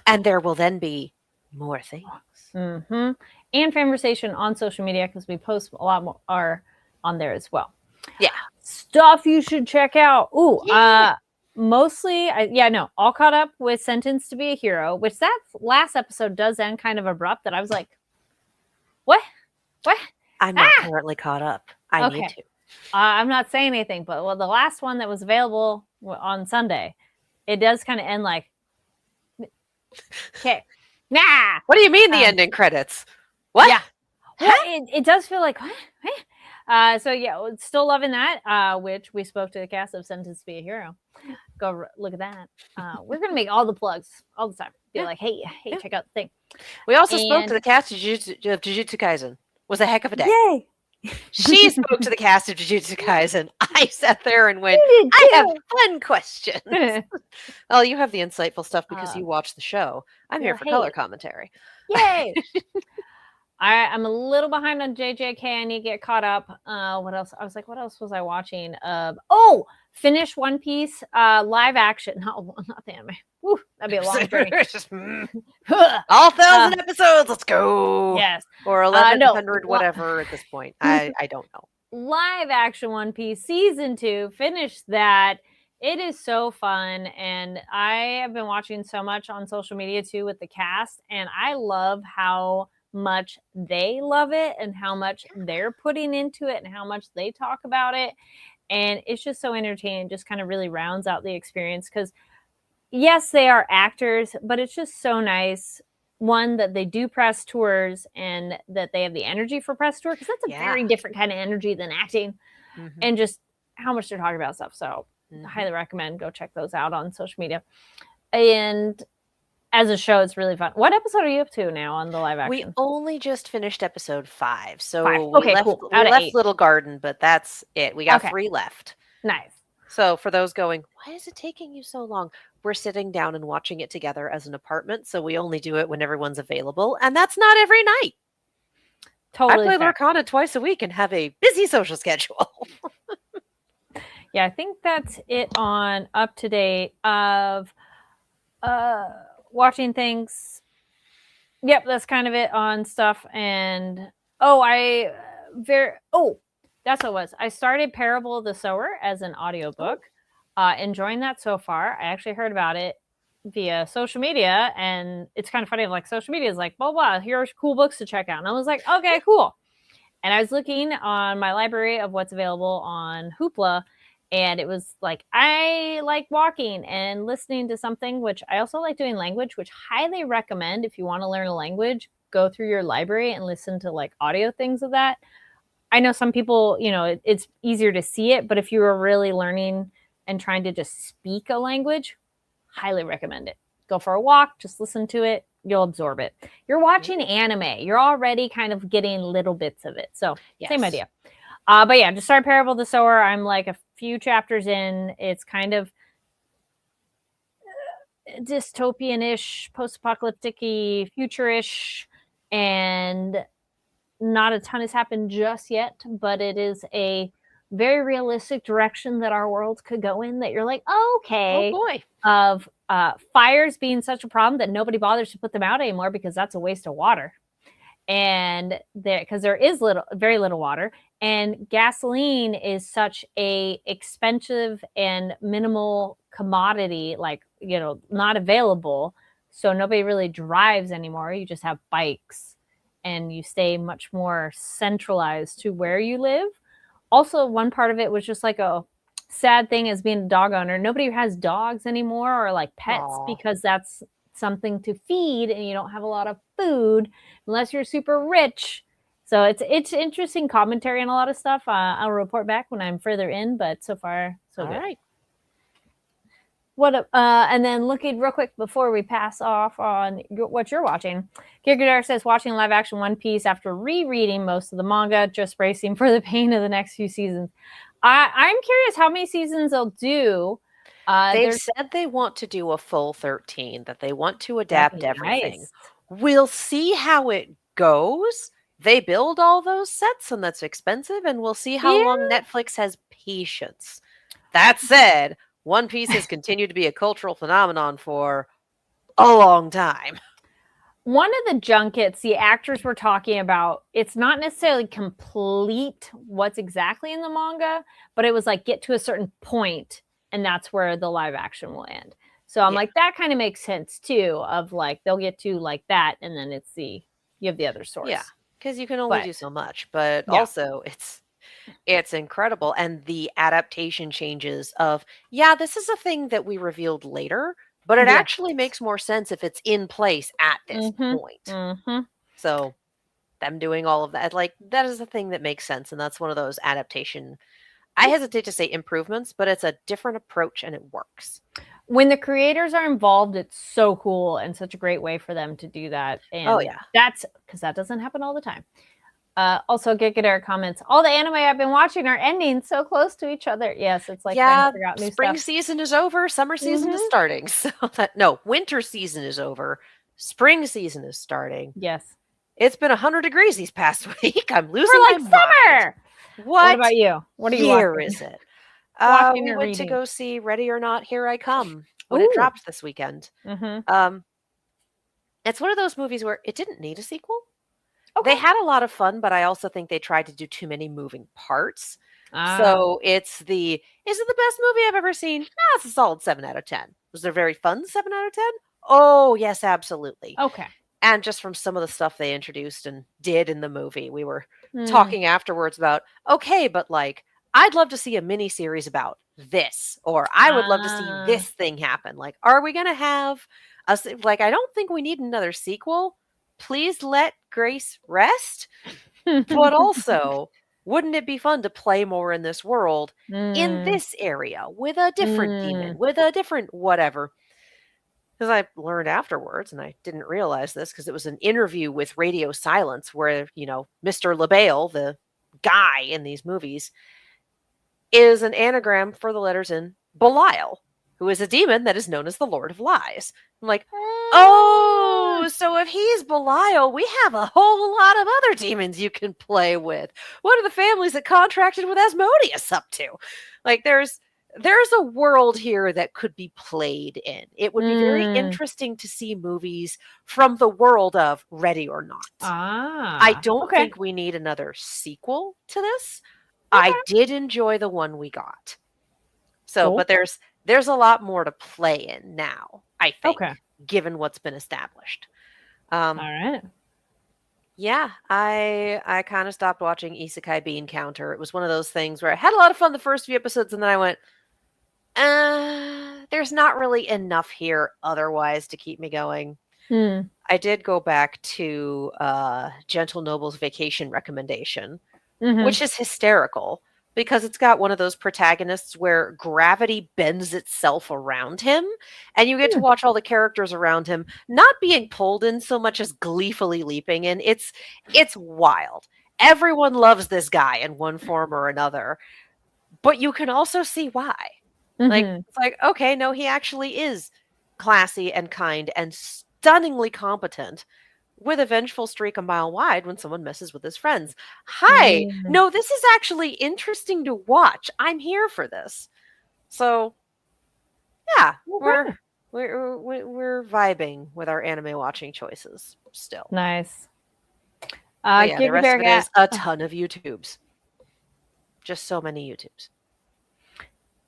and there will then be more things. And Fanversation on social media, because we post a lot more on there as well. Yeah. Stuff you should check out. Mostly, all caught up with Sentenced to Be a Hero, which that last episode does end kind of abrupt that I was like, what? I'm not currently caught up. I need to. I'm not saying anything, but the last one that was available on Sunday, it does kind of end like, okay. Nah. What do you mean the ending credits? What? Yeah. Well, it does feel like, what? So yeah, still loving that, which we spoke to the cast of Sentenced to Be a Hero. Go look at that. We're going to make all the plugs all the time. Be like, hey, check out the thing. We also spoke to the cast of Jujutsu Kaisen. It was a heck of a day. Yay! She spoke to the cast of Jujutsu Kaisen. I sat there and went, I have fun questions. Well, you have the insightful stuff because you watch the show. I'm here for color commentary. Yay! I'm a little behind on JJK. I need to get caught up. What else? I was like, what else was I watching? Finish One Piece live action. Not the anime. Woo, that'd be a long journey. All 1,000 episodes. Let's go. Yes. Or 1,100, whatever at this point. I don't know. Live action One Piece season 2. Finish that. It is so fun. And I have been watching so much on social media too with the cast. And I love how much they love it and how much they're putting into it and how much they talk about it. And it's just so entertaining. Just kind of really rounds out the experience because yes, they are actors, but it's just so nice. One, that they do press tours and that they have the energy for press tour, because that's a very different kind of energy than acting, and just how much they're talking about stuff. So I highly recommend go check those out on social media. And as a show, it's really fun. What episode are you up to now on the live action? We only just finished episode 5. So we left Little Garden, but that's it. We got 3 left. Nice. So for those going, why is it taking you so long? we're sitting down and watching it together as an apartment, so we only do it when everyone's available, and that's not every night. Totally. I play Lorcana twice a week and have a busy social schedule. Yeah, I think that's it on up to date of watching things. Yep, that's kind of it on stuff. And that's what it was. I started Parable of the Sower as an audiobook. Enjoying that so far. I actually heard about it via social media, and it's kind of funny. Like, social media is like, blah, blah, here's cool books to check out. And I was like, okay, cool. And I was looking on my library of what's available on Hoopla, and it was like, I like walking and listening to something, which I also like doing language, which highly recommend if you want to learn a language, go through your library and listen to like audio things of that. I know some people, it's easier to see it, but if you were really learning and trying to just speak a language, highly recommend it. Go for a walk, just listen to it. You'll absorb it. You're watching anime. You're already kind of getting little bits of it. So Same idea. But yeah, just start Parable of the Sower. I'm like a few chapters in. It's kind of dystopian-ish, post-apocalyptic-y, future-ish, and not a ton has happened just yet, but it is a very realistic direction that our world could go in that you're like, okay. Oh boy. Of fires being such a problem that nobody bothers to put them out anymore because that's a waste of water. And because there is very little water, and gasoline is such a expensive and minimal commodity, like, not available. So nobody really drives anymore. You just have bikes and you stay much more centralized to where you live. Also, one part of it was just like a sad thing as being a dog owner. Nobody has dogs anymore or like pets because that's something to feed and you don't have a lot of food unless you're super rich. So it's interesting commentary on a lot of stuff. I'll report back when I'm further in, but so far so good. All right. And then looking real quick before we pass off on what you're watching, Gigadar says watching live action One Piece after rereading most of the manga, just bracing for the pain of the next few seasons. I'm curious how many seasons they'll do. They've said they want to do a full 13, that they want to adapt everything. Nice. We'll see how it goes. They build all those sets, and that's expensive, and we'll see how long Netflix has patience. That said, One Piece has continued to be a cultural phenomenon for a long time. One of the junkets, the actors were talking about, it's not necessarily complete what's exactly in the manga, but it was like get to a certain point, and that's where the live action will end. So I'm like, that kind of makes sense too, of like they'll get to like that, and then you have the other source. Yeah, because you can only do so much, but also it's incredible. And the adaptation changes of, this is a thing that we revealed later, but it actually makes more sense if it's in place at this point. Mm-hmm. So them doing all of that, like, that is a thing that makes sense. And that's one of those adaptation, I hesitate to say improvements, but it's a different approach and it works. When the creators are involved, it's so cool and such a great way for them to do that. And that's because that doesn't happen all the time. Also, Gigadar comments, all the anime I've been watching are ending so close to each other. Yes, it's like trying to figure out new spring stuff. Season is over, summer season is starting. So winter season is over, spring season is starting. Yes. It's been 100 degrees these past week. I'm losing my mind. Summer. What about you? What are you year watching? Is it? We went to go see Ready or Not, Here I Come when it dropped this weekend. Mm-hmm. It's one of those movies where it didn't need a sequel. Okay. They had a lot of fun, but I also think they tried to do too many moving parts. So is it the best movie I've ever seen? It's a solid 7 out of 10. Was there very fun 7 out of 10? Oh, yes, absolutely. Okay. And just from some of the stuff they introduced and did in the movie, we were talking afterwards about, okay, but like, I'd love to see a mini series about this, or I would love to see this thing happen. Like, are we going to have I don't think we need another sequel. Please let Grace rest. But also, wouldn't it be fun to play more in this world, in this area, with a different demon, with a different whatever? Because I learned afterwards, and I didn't realize this because it was an interview with Radio Silence where, Mr. LaBelle, the guy in these movies, is an anagram for the letters in Belial, who is a demon that is known as the Lord of Lies. I'm like, oh, so if he's Belial, we have a whole lot of other demons you can play with. What are the families that contracted with Asmodeus up to? Like, there's a world here that could be played in. It would be very interesting to see movies from the world of Ready or Not. I don't think we need another sequel to this. I did enjoy the one we got. So, but there's a lot more to play in now, I think, given what's been established. All right. Yeah, I kind of stopped watching Isekai Bean Counter. It was one of those things where I had a lot of fun the first few episodes, and then I went, there's not really enough here otherwise to keep me going. I did go back to Gentle Noble's Vacation recommendation, which is hysterical because it's got one of those protagonists where gravity bends itself around him, and you get to watch all the characters around him not being pulled in so much as gleefully leaping in. It's wild. Everyone loves this guy in one form or another, but you can also see why. Like, it's like, okay, no, he actually is classy and kind and stunningly competent with a vengeful streak a mile wide when someone messes with his friends. Hi, no, this is actually interesting to watch. I'm here for this. So, yeah, we're vibing with our anime watching choices still. Nice. Yeah, the rest of it is a ton of YouTubes. Just so many YouTubes.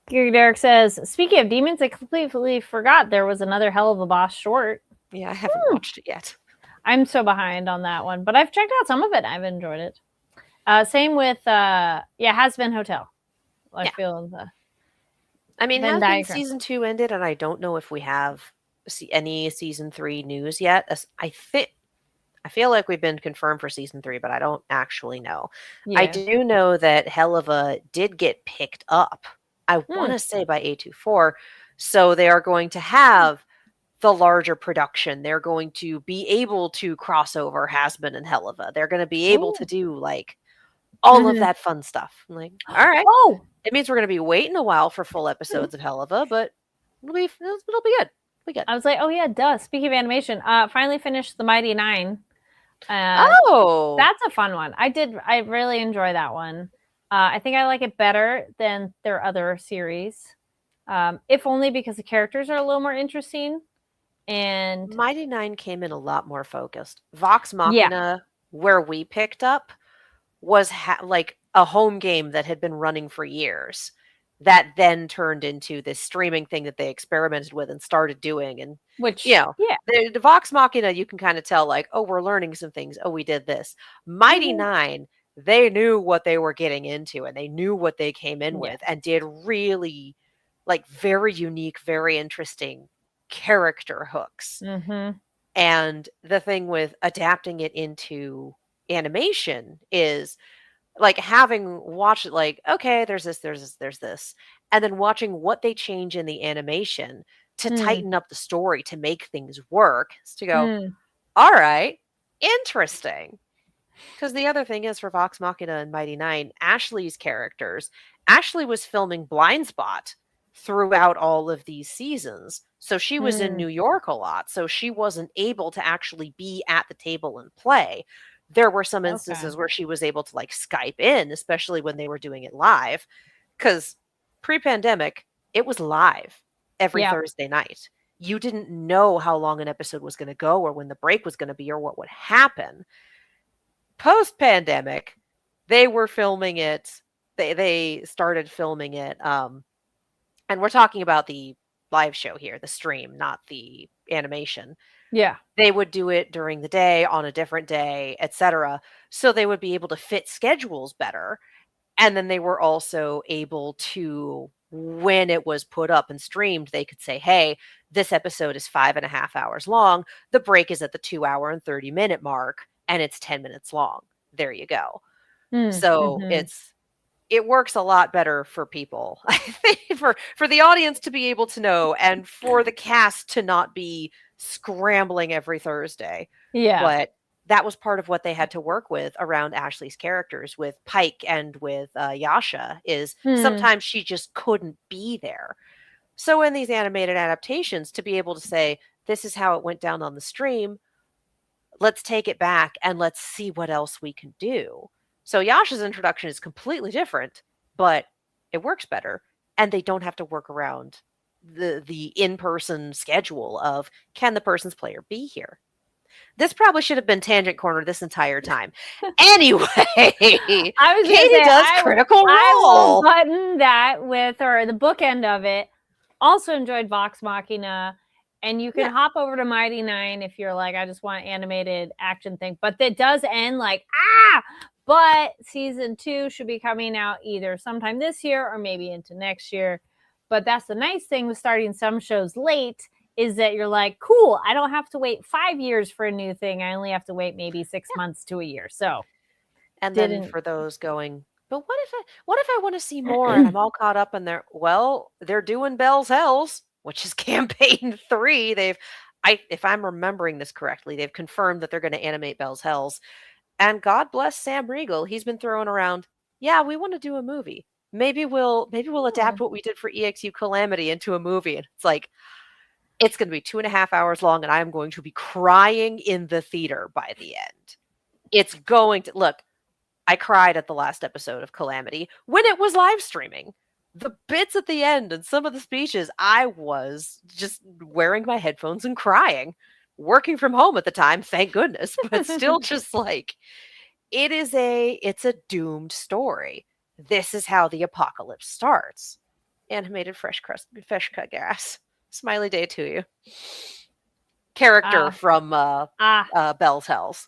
Gary Derek says, speaking of demons, I completely forgot there was another Hell of a Boss short. Yeah, I haven't watched it yet. I'm so behind on that one, but I've checked out some of it. I've enjoyed it. Same with, Has Been Hotel. I feel I mean, Has Been season 2 ended, and I don't know if we have any season 3 news yet. I feel like we've been confirmed for season 3, but I don't actually know. Yeah. I do know that Helluva did get picked up. I want to say by A24. So they are going to have the larger production. They're going to be able to cross over Has Been and Helluva. They're going to be able to do like all of that fun stuff. I'm like, all right. It means we're going to be waiting a while for full episodes of Helluva, but it'll be good. I was like, oh yeah, duh. Speaking of animation, finally finished The Mighty Nine. That's a fun one. I really enjoy that one. I think I like it better than their other series, if only because the characters are a little more interesting. And Mighty Nine came in a lot more focused. Vox Machina, where we picked up, was like a home game that had been running for years. That then turned into this streaming thing that they experimented with and started doing. And which, the Vox Machina, you can kind of tell, like, oh, we're learning some things. Oh, we did this. Mighty Nine, they knew what they were getting into, and they knew what they came in with, and did really, like, very unique, very interesting character hooks. And the thing with adapting it into animation is, like, having watched it, like, okay, there's this, and then watching what they change in the animation to tighten up the story to make things work, is to go, all right, interesting. Because the other thing is, for Vox Machina and Mighty Nine, Ashley's characters, Ashley was filming Blind Spot throughout all of these seasons. So she was in New York a lot. So she wasn't able to actually be at the table and play. There were some instances where she was able to, like, Skype in, especially when they were doing it live. Because pre-pandemic, it was live every Thursday night. You didn't know how long an episode was going to go, or when the break was going to be, or what would happen. Post-pandemic, they were filming it. They started filming it. And we're talking about the live show here, the stream, not the animation. Yeah. They would do it during the day, on a different day, etc. So they would be able to fit schedules better. And then they were also able to, when it was put up and streamed, they could say, hey, this episode is 5.5 hours long. The break is at the 2 hour and 30-minute mark, and it's 10 minutes long. There you go. So it works a lot better for people, I think, for the audience to be able to know, and for the cast to not be scrambling every Thursday. Yeah. But that was part of what they had to work with around Ashley's characters, with Pike and with Yasha, is sometimes she just couldn't be there. So in these animated adaptations, to be able to say, this is how it went down on the stream, let's take it back and let's see what else we can do. So Yasha's introduction is completely different, but it works better, and they don't have to work around the in-person schedule of, can the person's player be here? This probably should have been Tangent Corner this entire time. Anyway, Katie does Critical Role. I will button that with, or the bookend of it. Also enjoyed Vox Machina. And you can hop over to Mighty Nine if you're like, I just want animated action thing. But it does end like, but season 2 should be coming out either sometime this year or maybe into next year. But that's the nice thing with starting some shows late, is that you're like, cool, I don't have to wait 5 years for a new thing. I only have to wait maybe 6 months to a year. So, and then for those going, but what if I want to see more and I'm all caught up in there? Well, they're doing Bell's Hells, which is campaign 3. If I'm remembering this correctly, they've confirmed that they're going to animate Bell's Hells. And God bless Sam Riegel. He's been throwing around, yeah, we want to do a movie. Maybe we'll adapt what we did for EXU Calamity into a movie. And it's like, it's going to be 2.5 hours long, and I'm going to be crying in the theater by the end. It's going to look. I cried at the last episode of Calamity when it was live streaming. The bits at the end and some of the speeches, I was just wearing my headphones and crying. Working from home at the time, thank goodness, but still just like, it's a doomed story. This is how the apocalypse starts. Animated fresh cut grass. Smiley day to you. Character from Bell's Hells.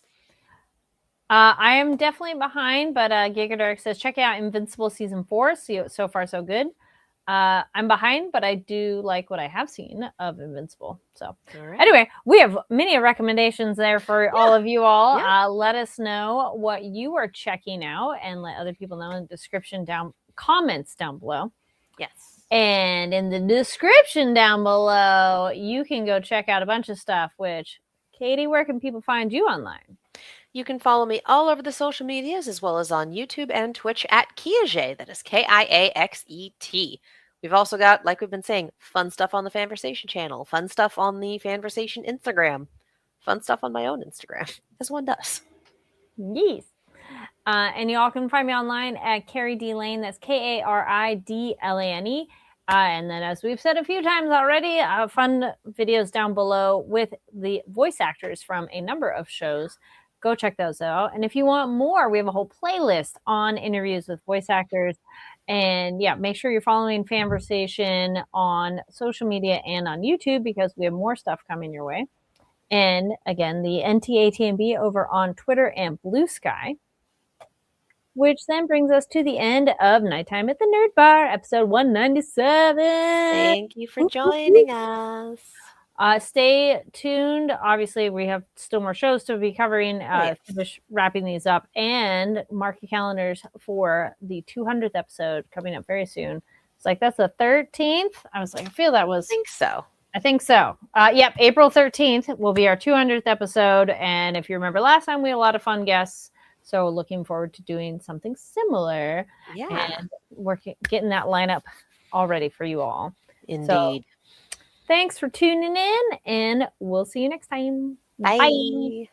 I am definitely behind, but Gigadark says, check out Invincible Season 4. So far, so good. I'm behind, but I do like what I have seen of Invincible. So anyway, we have many recommendations there for all of you all. Yeah. Let us know what you are checking out and let other people know in the comments down below. Yes. And in the description down below, you can go check out a bunch of stuff, which, Katie, where can people find you online? You can follow me all over the social medias, as well as on YouTube and Twitch at Kiaxet. That is Kiaxet. We've also got, like we've been saying, fun stuff on the Fanversation channel, fun stuff on the Fanversation Instagram, fun stuff on my own Instagram, as one does. Yes. And you all can find me online at Carrie D Lane. That's Karidlane. And then, as we've said a few times already, fun videos down below with the voice actors from a number of shows. Go check those out. And if you want more, we have a whole playlist on interviews with voice actors. And yeah, make sure you're following Fanversation on social media and on YouTube, because we have more stuff coming your way. And again, the NTATMB over on Twitter and Blue Sky. Which then brings us to the end of Nighttime at the Nerd Bar, episode 197. Thank you for joining us. Stay tuned. Obviously, we have still more shows to be covering, finish wrapping these up, and mark your calendars for the 200th episode coming up very soon. It's like, that's the 13th. I was like, I feel that was. I think so. I think so. Yep, April 13th will be our 200th episode. And if you remember last time, we had a lot of fun guests. So looking forward to doing something similar. Yeah. And getting that lineup all ready for you all. Indeed. So, thanks for tuning in, and we'll see you next time. Bye.